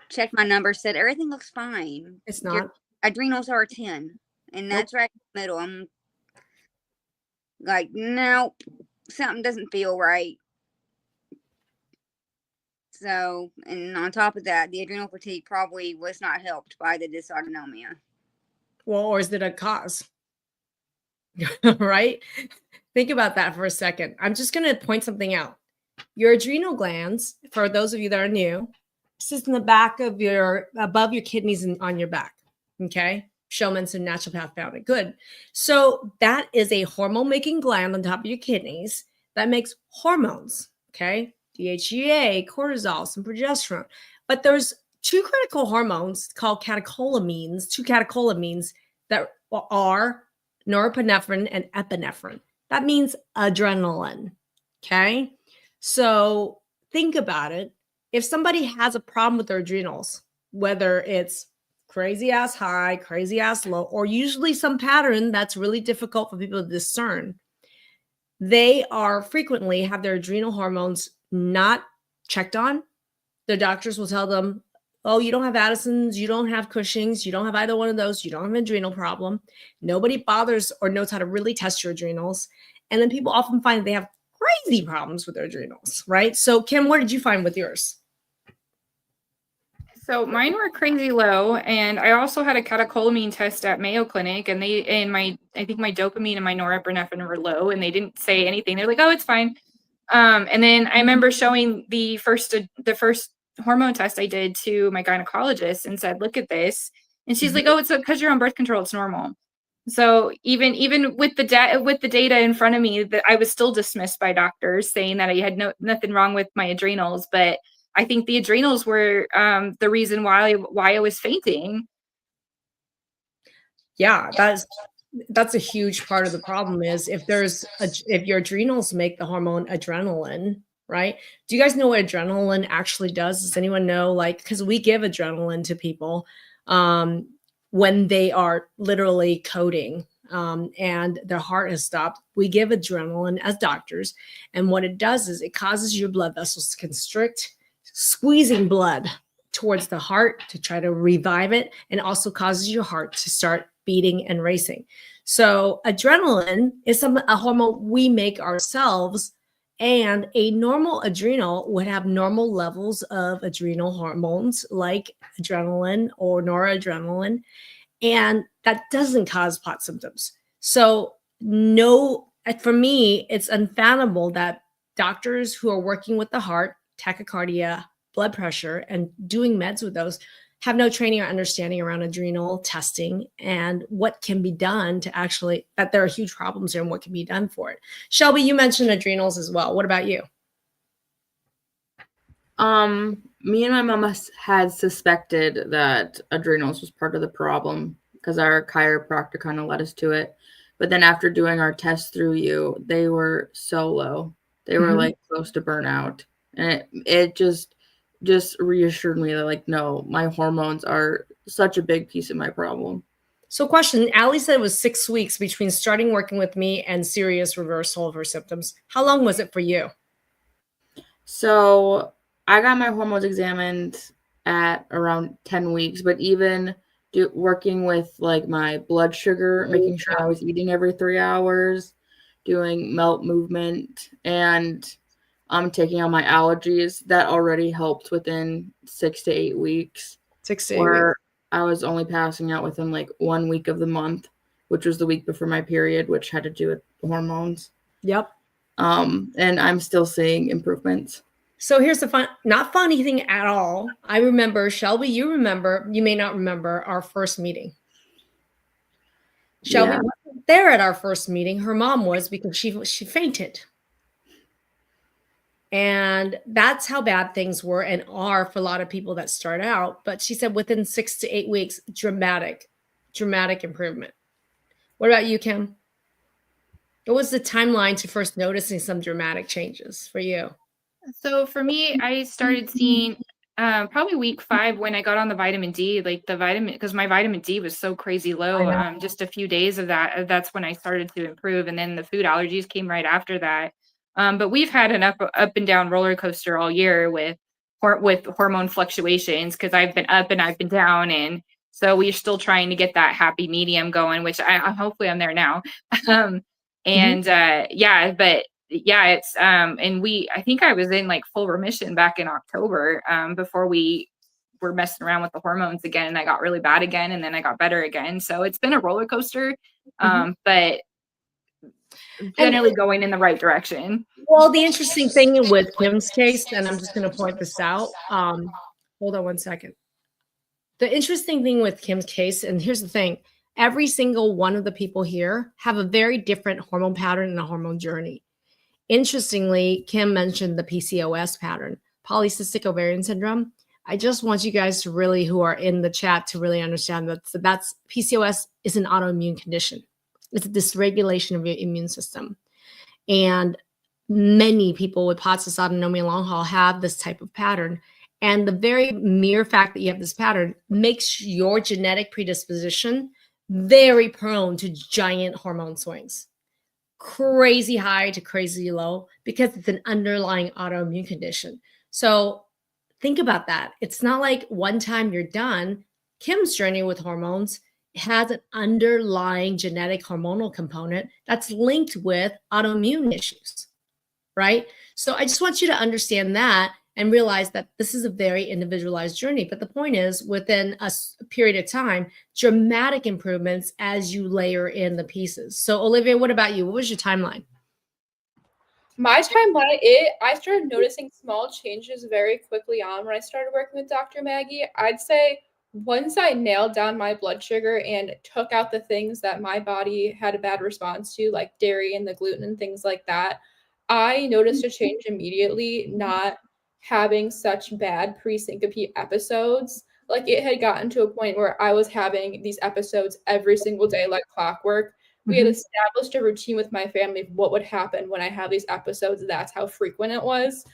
Checked my numbers, said everything looks fine. It's not. Your adrenals are a 10. And that's right in the middle. I'm like, nope, something doesn't feel right. So, and on top of that, the adrenal fatigue probably was not helped by the dysautonomia. Well, or is it a cause? Right? Think about that for a second. I'm just going to point something out. Your adrenal glands, for those of you that are new, sits in the back of above your kidneys and on your back. Okay? Showman's and naturopath found it. Good. So that is a hormone-making gland on top of your kidneys that makes hormones. Okay? DHEA, cortisol, some progesterone. But there's two critical hormones called catecholamines, two catecholamines that are norepinephrine and epinephrine. That means adrenaline. Okay. So think about it. If somebody has a problem with their adrenals, whether it's crazy ass high, crazy ass low, or usually some pattern that's really difficult for people to discern, they are frequently have their adrenal hormones not checked on. Their doctors will tell them, oh, you don't have Addison's, you don't have Cushing's, you don't have either one of those, you don't have an adrenal problem. Nobody bothers or knows how to really test your adrenals. And then people often find they have crazy problems with their adrenals, right? So Kim, what did you find with yours? So mine were crazy low, and I also had a catecholamine test at Mayo Clinic, and I think my dopamine and my norepinephrine were low, and they didn't say anything. They're like, "Oh, it's fine." And then I remember showing the first hormone test I did to my gynecologist and said, "Look at this," and she's like, "Oh, it's because you're on birth control. It's normal." So even with the data in front of me, that I was still dismissed by doctors saying that I had nothing wrong with my adrenals, but I think the adrenals were the reason why I was fainting. Yeah, that's a huge part of the problem is if your adrenals make the hormone adrenaline, right? Do you guys know what adrenaline actually does? Does anyone know? Like, because we give adrenaline to people when they are literally coding and their heart has stopped. We give adrenaline as doctors, and what it does is it causes your blood vessels to constrict, squeezing blood towards the heart to try to revive it, and also causes your heart to start beating and racing. So adrenaline is a hormone we make ourselves, and a normal adrenal would have normal levels of adrenal hormones like adrenaline or noradrenaline, and that doesn't cause POTS symptoms. So for me, it's unfathomable that doctors who are working with the heart, tachycardia, blood pressure, and doing meds with those have no training or understanding around adrenal testing and what can be done to actually, that there are huge problems here and what can be done for it. Shelby, you mentioned adrenals as well. What about you? Me and my mom had suspected that adrenals was part of the problem because our chiropractor kind of led us to it. But then after doing our tests through you, they were so low. They were like close to burnout. And it just reassured me that, like, no, my hormones are such a big piece of my problem. So question, Allie said it was 6 weeks between starting working with me and serious reversal of her symptoms. How long was it for you? So I got my hormones examined at around 10 weeks, but even working with like my blood sugar, making sure I was eating every 3 hours, doing melt movement, and taking on my allergies, that already helped within 6 to 8 weeks. 6 to 8 weeks. I was only passing out within like 1 week of the month, which was the week before my period, which had to do with hormones. Yep. And I'm still seeing improvements. So here's the not funny thing at all. I remember, Shelby, you may not remember our first meeting. Shelby wasn't there at our first meeting. Her mom was, because she fainted. And that's how bad things were and are for a lot of people that start out. But she said within 6 to 8 weeks, dramatic improvement. What about you, Kim? What was the timeline to first noticing some dramatic changes for you? So for me, I started seeing probably week 5 when I got on the vitamin D, like the vitamin, because my vitamin D was so crazy low. Just a few days of that, that's when I started to improve. And then the food allergies came right after that. But we've had an up and down roller coaster all year with hormone fluctuations, because I've been up and I've been down, and so we're still trying to get that happy medium going, which I hopefully I'm there now. But yeah, it's and I think I was in like full remission back in October before we were messing around with the hormones again, and I got really bad again, and then I got better again. So it's been a roller coaster, but generally going in the right direction. Well, the interesting thing with Kim's case, and I'm just going to point this out. Hold on one second. The interesting thing with Kim's case, and here's the thing, every single one of the people here have a very different hormone pattern and a hormone journey. Interestingly, Kim mentioned the PCOS pattern, polycystic ovarian syndrome. I just want you guys to really, who are in the chat, to really understand that's PCOS is an autoimmune condition. It's a dysregulation of your immune system. And many people with POTS, dysautonomia, and long haul have this type of pattern. And the very mere fact that you have this pattern makes your genetic predisposition very prone to giant hormone swings, crazy high to crazy low, because it's an underlying autoimmune condition. So think about that. It's not like one time you're done. Kim's journey with hormones has an underlying genetic hormonal component that's linked with autoimmune issues, right? So I just want you to understand that and realize that this is a very individualized journey. But the point is, within a period of time, dramatic improvements as you layer in the pieces. So Olivia, what about you? What was your timeline? My timeline, I started noticing small changes very quickly on when I started working with Dr. Maggie. I'd say once I nailed down my blood sugar and took out the things that my body had a bad response to, like dairy and the gluten and things like that, I noticed a change immediately, not having such bad pre-syncope episodes. Like it had gotten to a point where I was having these episodes every single day, like clockwork. We had established a routine with my family of what would happen when I have these episodes. That's how frequent it was.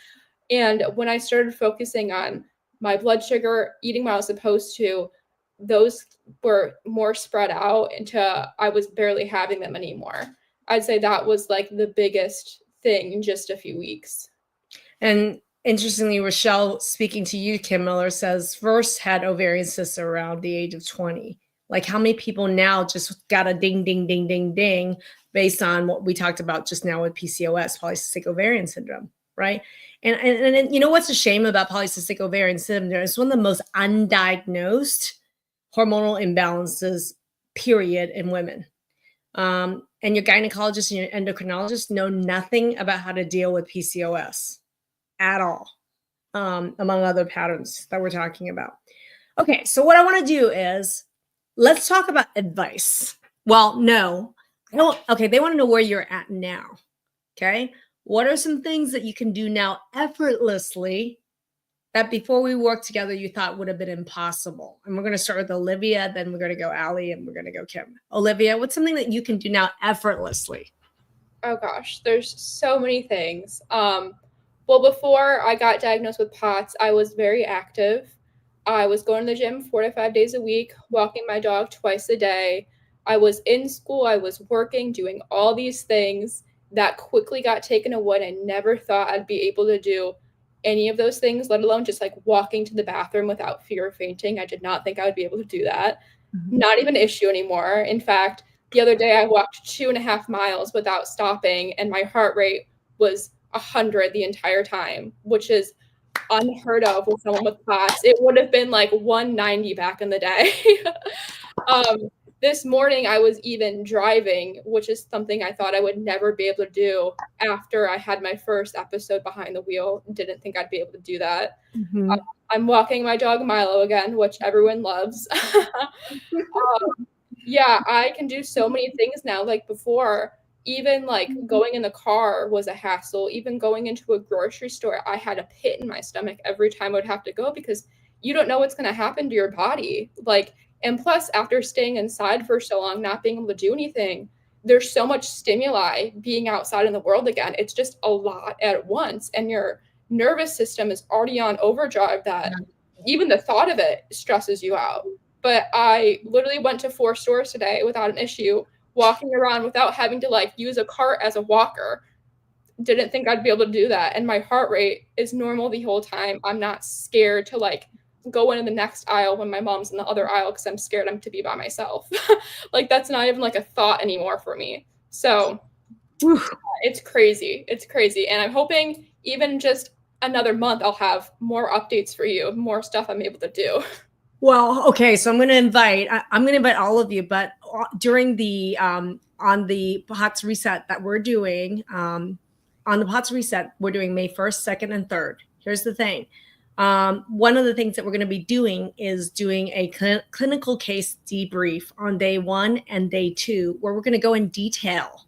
And when I started focusing on my blood sugar, eating what I was supposed to, those were more spread out until I was barely having them anymore. I'd say that was like the biggest thing in just a few weeks. And interestingly, Rochelle, speaking to you, Kim Miller, says first had ovarian cysts around the age of 20. Like how many people now just got a ding, ding, ding, ding, ding based on what we talked about just now with PCOS, polycystic ovarian syndrome, right? And you know what's a shame about polycystic ovarian syndrome? It's one of the most undiagnosed hormonal imbalances, period, in women. And your gynecologist and your endocrinologist know nothing about how to deal with PCOS at all, among other patterns that we're talking about. Okay, so what I want to do is let's talk about advice. Well, no, I don't. Okay, they want to know where you're at now. Okay, what are some things that you can do now effortlessly that before we worked together you thought would have been impossible? And we're going to start with Olivia, then we're going to go Allie, and we're going to go Kim. Olivia, what's something that you can do now effortlessly? Oh gosh, there's so many things. Well, before I got diagnosed with POTS, I was very active. I was going to the gym 4 to 5 days a week, walking my dog twice a day. I was in school, I was working, doing all these things that quickly got taken away. I never thought I'd be able to do any of those things, let alone just like walking to the bathroom without fear of fainting. I did not think I would be able to do that. Not even an issue anymore. In fact, the other day I walked 2.5 miles without stopping and my heart rate was 100 the entire time, which is unheard of with someone with POTS. It would have been like 190 back in the day. This morning I was even driving, which is something I thought I would never be able to do after I had my first episode behind the wheel. Didn't think I'd be able to do that. I'm walking my dog Milo again, which everyone loves. Yeah, I can do so many things now. Like before, even like going in the car was a hassle. Even going into a grocery store, I had a pit in my stomach every time I would have to go because you don't know what's going to happen to your body. Like, and plus, after staying inside for so long, not being able to do anything, there's so much stimuli being outside in the world again. It's just a lot at once. And your nervous system is already on overdrive that even the thought of it stresses you out. But I literally went to 4 stores today without an issue, walking around without having to like use a cart as a walker. Didn't think I'd be able to do that. And my heart rate is normal the whole time. I'm not scared to like go into the next aisle when my mom's in the other aisle because I'm scared I'm to be by myself. Like that's not even like a thought anymore for me. So it's crazy. It's crazy. And I'm hoping even just another month I'll have more updates for you, more stuff I'm able to do. Well, okay, so I'm going to invite all of you, but during the on the POTS reset that we're doing, on the POTS reset, we're doing May 1st, 2nd, and 3rd. Here's the thing. One of the things that we're going to be doing is doing a clinical case debrief on day 1 and day 2, where we're going to go in detail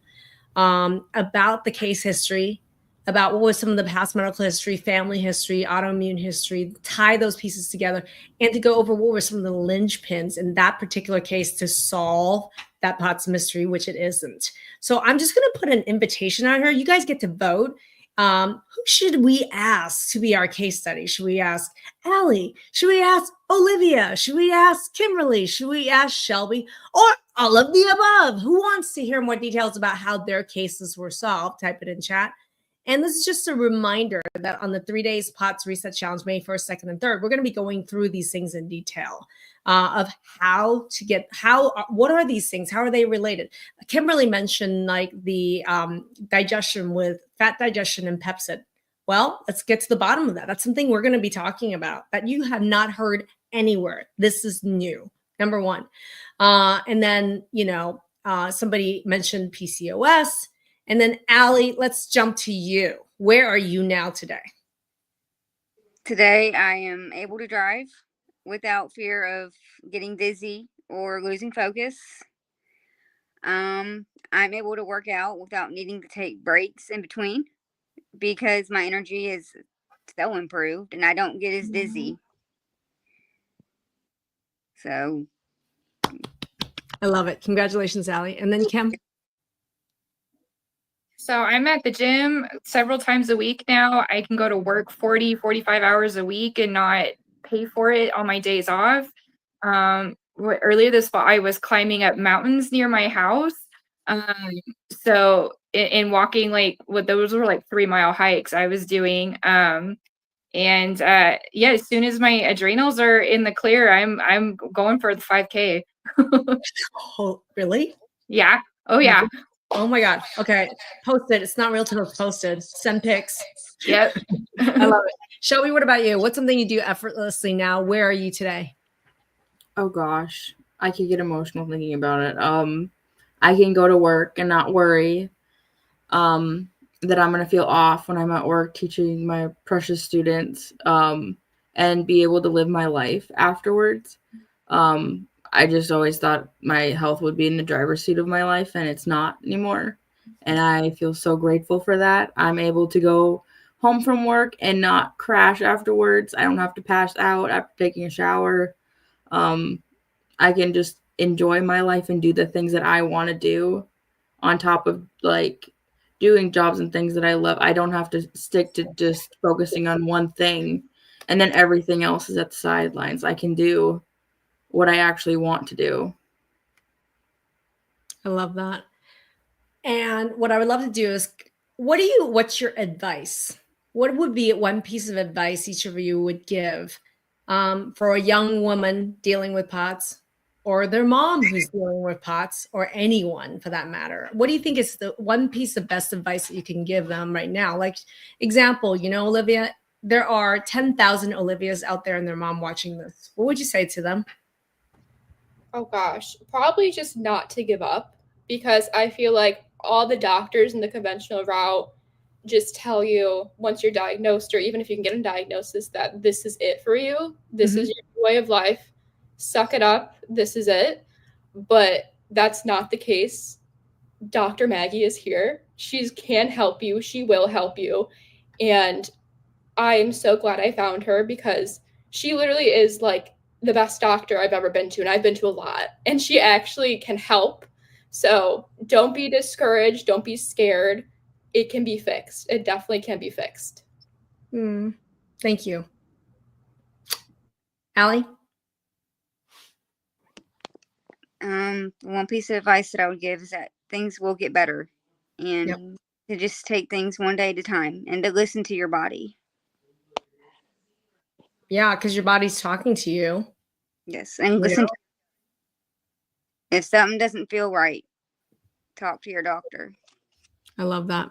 about the case history, about what was some of the past medical history, family history, autoimmune history, tie those pieces together, and to go over what were some of the linchpins in that particular case to solve that POTS mystery, which it isn't. So I'm just going to put an invitation on her. You guys get to vote. Who should we ask to be our case study? Should we ask Allie? Should we ask Olivia? Should we ask Kimberly? Should we ask Shelby? Or all of the above? Who wants to hear more details about how their cases were solved? Type it in chat. And this is just a reminder that on the 3 days POTS Reset Challenge, May 1st, 2nd, and 3rd, we're going to be going through these things in detail of what are these things? How are they related? Kimberly mentioned like the digestion with fat digestion and pepsid. Well, let's get to the bottom of that. That's something we're going to be talking about that you have not heard anywhere. This is new, number one. And then, somebody mentioned PCOS. And then Allie, let's jump to you. Where are you now today? Today, I am able to drive without fear of getting dizzy or losing focus. I'm able to work out without needing to take breaks in between because my energy is so improved and I don't get as dizzy. So I love it. Congratulations, Allie. And then Kim? So I'm at the gym several times a week now. I can go to work 40, 45 hours a week and not pay for it on my days off. Earlier this fall, I was climbing up mountains near my house. So in walking, those were like 3-mile hikes I was doing. As soon as my adrenals are in the clear, I'm going for the 5K. Oh, really? Yeah. Oh yeah. Oh my God. Okay. Post it. It's not real till it's posted. Send pics. Yep. I love it. Shelby, what about you? What's something you do effortlessly now? Where are you today? Oh gosh, I could get emotional thinking about it. I can go to work and not worry that I'm going to feel off when I'm at work teaching my precious students and be able to live my life afterwards. I just always thought my health would be in the driver's seat of my life, and it's not anymore. And I feel so grateful for that. I'm able to go home from work and not crash afterwards. I don't have to pass out after taking a shower. I can just enjoy my life and do the things that I want to do on top of doing jobs and things that I love. I don't have to stick to just focusing on one thing and then everything else is at the sidelines. I can do what I actually want to do. I love that. And what I would love to do is, what's your advice? What would be one piece of advice each of you would give for a young woman dealing with POTS, or their mom who's dealing with POTS, or anyone for that matter? What do you think is the one piece of best advice that you can give them right now? Like example, Olivia, there are 10,000 Olivias out there and their mom watching this. What would you say to them? Oh gosh, probably just not to give up, because I feel like all the doctors in the conventional route just tell you once you're diagnosed, or even if you can get a diagnosis, that this is it for you. This is your way of life. Suck it up. This is it. But that's not the case. Dr. Maggie is here. She can help you. She will help you. And I'm so glad I found her, because she literally is like the best doctor I've ever been to, and I've been to a lot, and she actually can help. So don't be discouraged. Don't be scared. It can be fixed. It definitely can be fixed. Thank you. Allie? One piece of advice that I would give is that things will get better, and to just take things one day at a time and to listen to your body. Yeah, because your body's talking to you. Yes, and listen. If something doesn't feel right, talk to your doctor. I love that.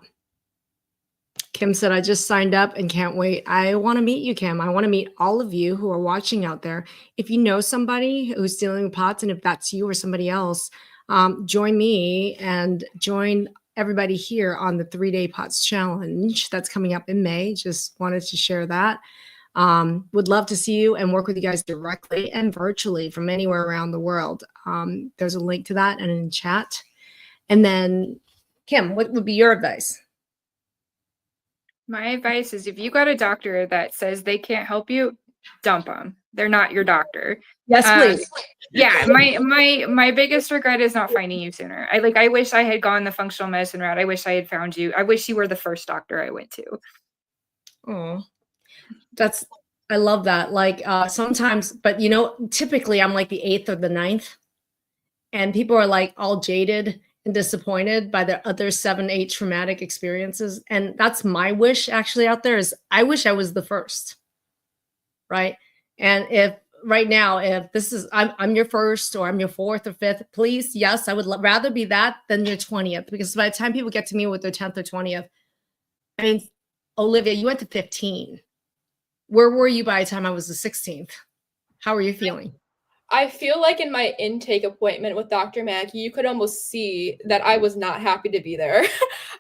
Kim said, I just signed up and can't wait. I want to meet you, Kim. I want to meet all of you who are watching out there. If you know somebody who's dealing with POTS, and if that's you or somebody else, join me and join everybody here on the 3-day POTS challenge that's coming up in May. Just wanted to share that. Would love to see you and work with you guys directly and virtually from anywhere around the world. There's a link to that and in chat. And then, Kim, what would be your advice? My advice is if you got a doctor that says they can't help you, dump them. They're not your doctor. Yes, please. Yeah, my biggest regret is not finding you sooner. I wish I had gone the functional medicine route. I wish I had found you. I wish you were the first doctor I went to. Oh, I love that. Like sometimes, but you know, typically I'm like the 8th or the 9th, and people are like all jaded and disappointed by their other 7, 8 traumatic experiences. And that's my wish actually out there is I wish I was the first. Right. And if right now, if this is, I'm your first or I'm your 4th or 5th, please. Yes, I would rather be that than your 20th, because by the time people get to me with their 10th or 20th, I mean, Olivia, you went to 15. Where were you by the time I was the 16th? How are you feeling? I feel like in my intake appointment with Dr. Maggie, you could almost see that I was not happy to be there.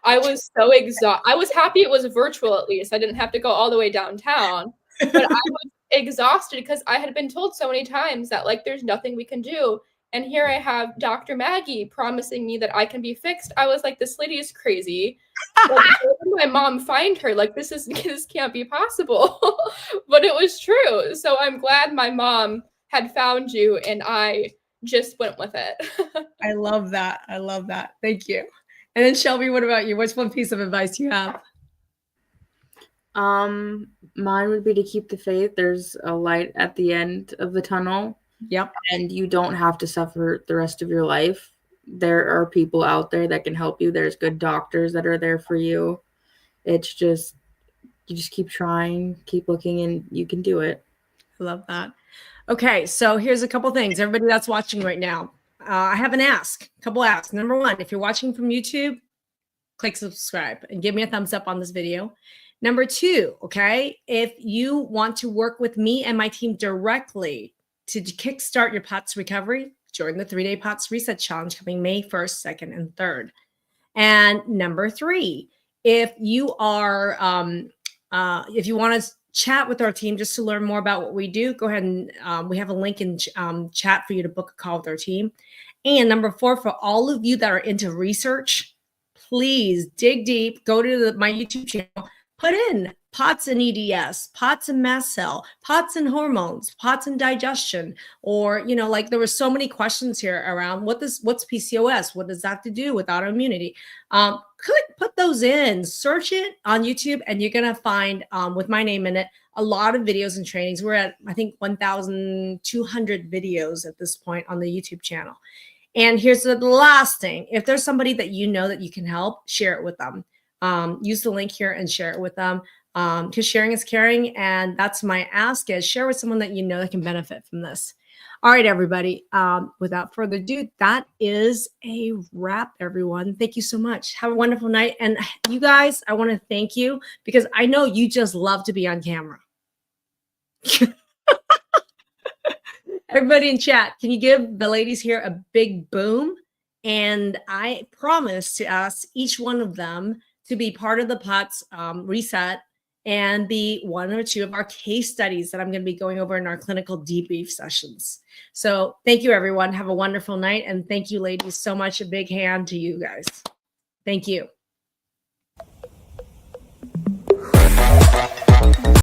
I was so exhausted. I was happy it was virtual at least. I didn't have to go all the way downtown. But I was exhausted because I had been told so many times that like there's nothing we can do. And here I have Dr. Maggie promising me that I can be fixed. I was like, this lady is crazy. Like, my mom find her, like this can't be possible. But it was true. So I'm glad my mom had found you and I just went with it. I love that. I love that. Thank you. And then Shelby, what about you? What's one piece of advice you have? Mine would be to keep the faith. There's a light at the end of the tunnel. Yep. And you don't have to suffer the rest of your life. There are people out there that can help you. There's good doctors that are there for you. It's just, you just keep trying, keep looking, and you can do it. I love that. Okay, so here's a couple things. Everybody that's watching right now, I have a couple asks. Number one, if you're watching from YouTube, click subscribe and give me a thumbs up on this video. Number two, okay, if you want to work with me and my team directly to kickstart your POTS recovery, join the 3-day POTS Reset Challenge coming May 1st, 2nd, and 3rd. And number three, if you are, if you want to chat with our team just to learn more about what we do, go ahead and we have a link in chat for you to book a call with our team. And number four, for all of you that are into research, please dig deep, go to my YouTube channel, put in POTS and EDS, POTS and mast cell, POTS and hormones, POTS and digestion, or, you know, like there were so many questions here around what's PCOS? What does that have to do with autoimmunity? Put those in, search it on YouTube, and you're going to find, with my name in it, a lot of videos and trainings. We're at, I think, 1,200 videos at this point on the YouTube channel. And here's the last thing. If there's somebody that you know that you can help, share it with them. Use the link here and share it with them, because sharing is caring. And that's my ask, is share with someone that you know that can benefit from this. All right, everybody. Without further ado, that is a wrap, everyone. Thank you so much. Have a wonderful night. And you guys, I want to thank you because I know you just love to be on camera. Everybody in chat, can you give the ladies here a big boom? And I promise to ask each one of them to be part of the POTS reset and be one or two of our case studies that I'm going to be going over in our clinical debrief sessions. So thank you, everyone. Have a wonderful night. And thank you, ladies, so much. A big hand to you guys. Thank you.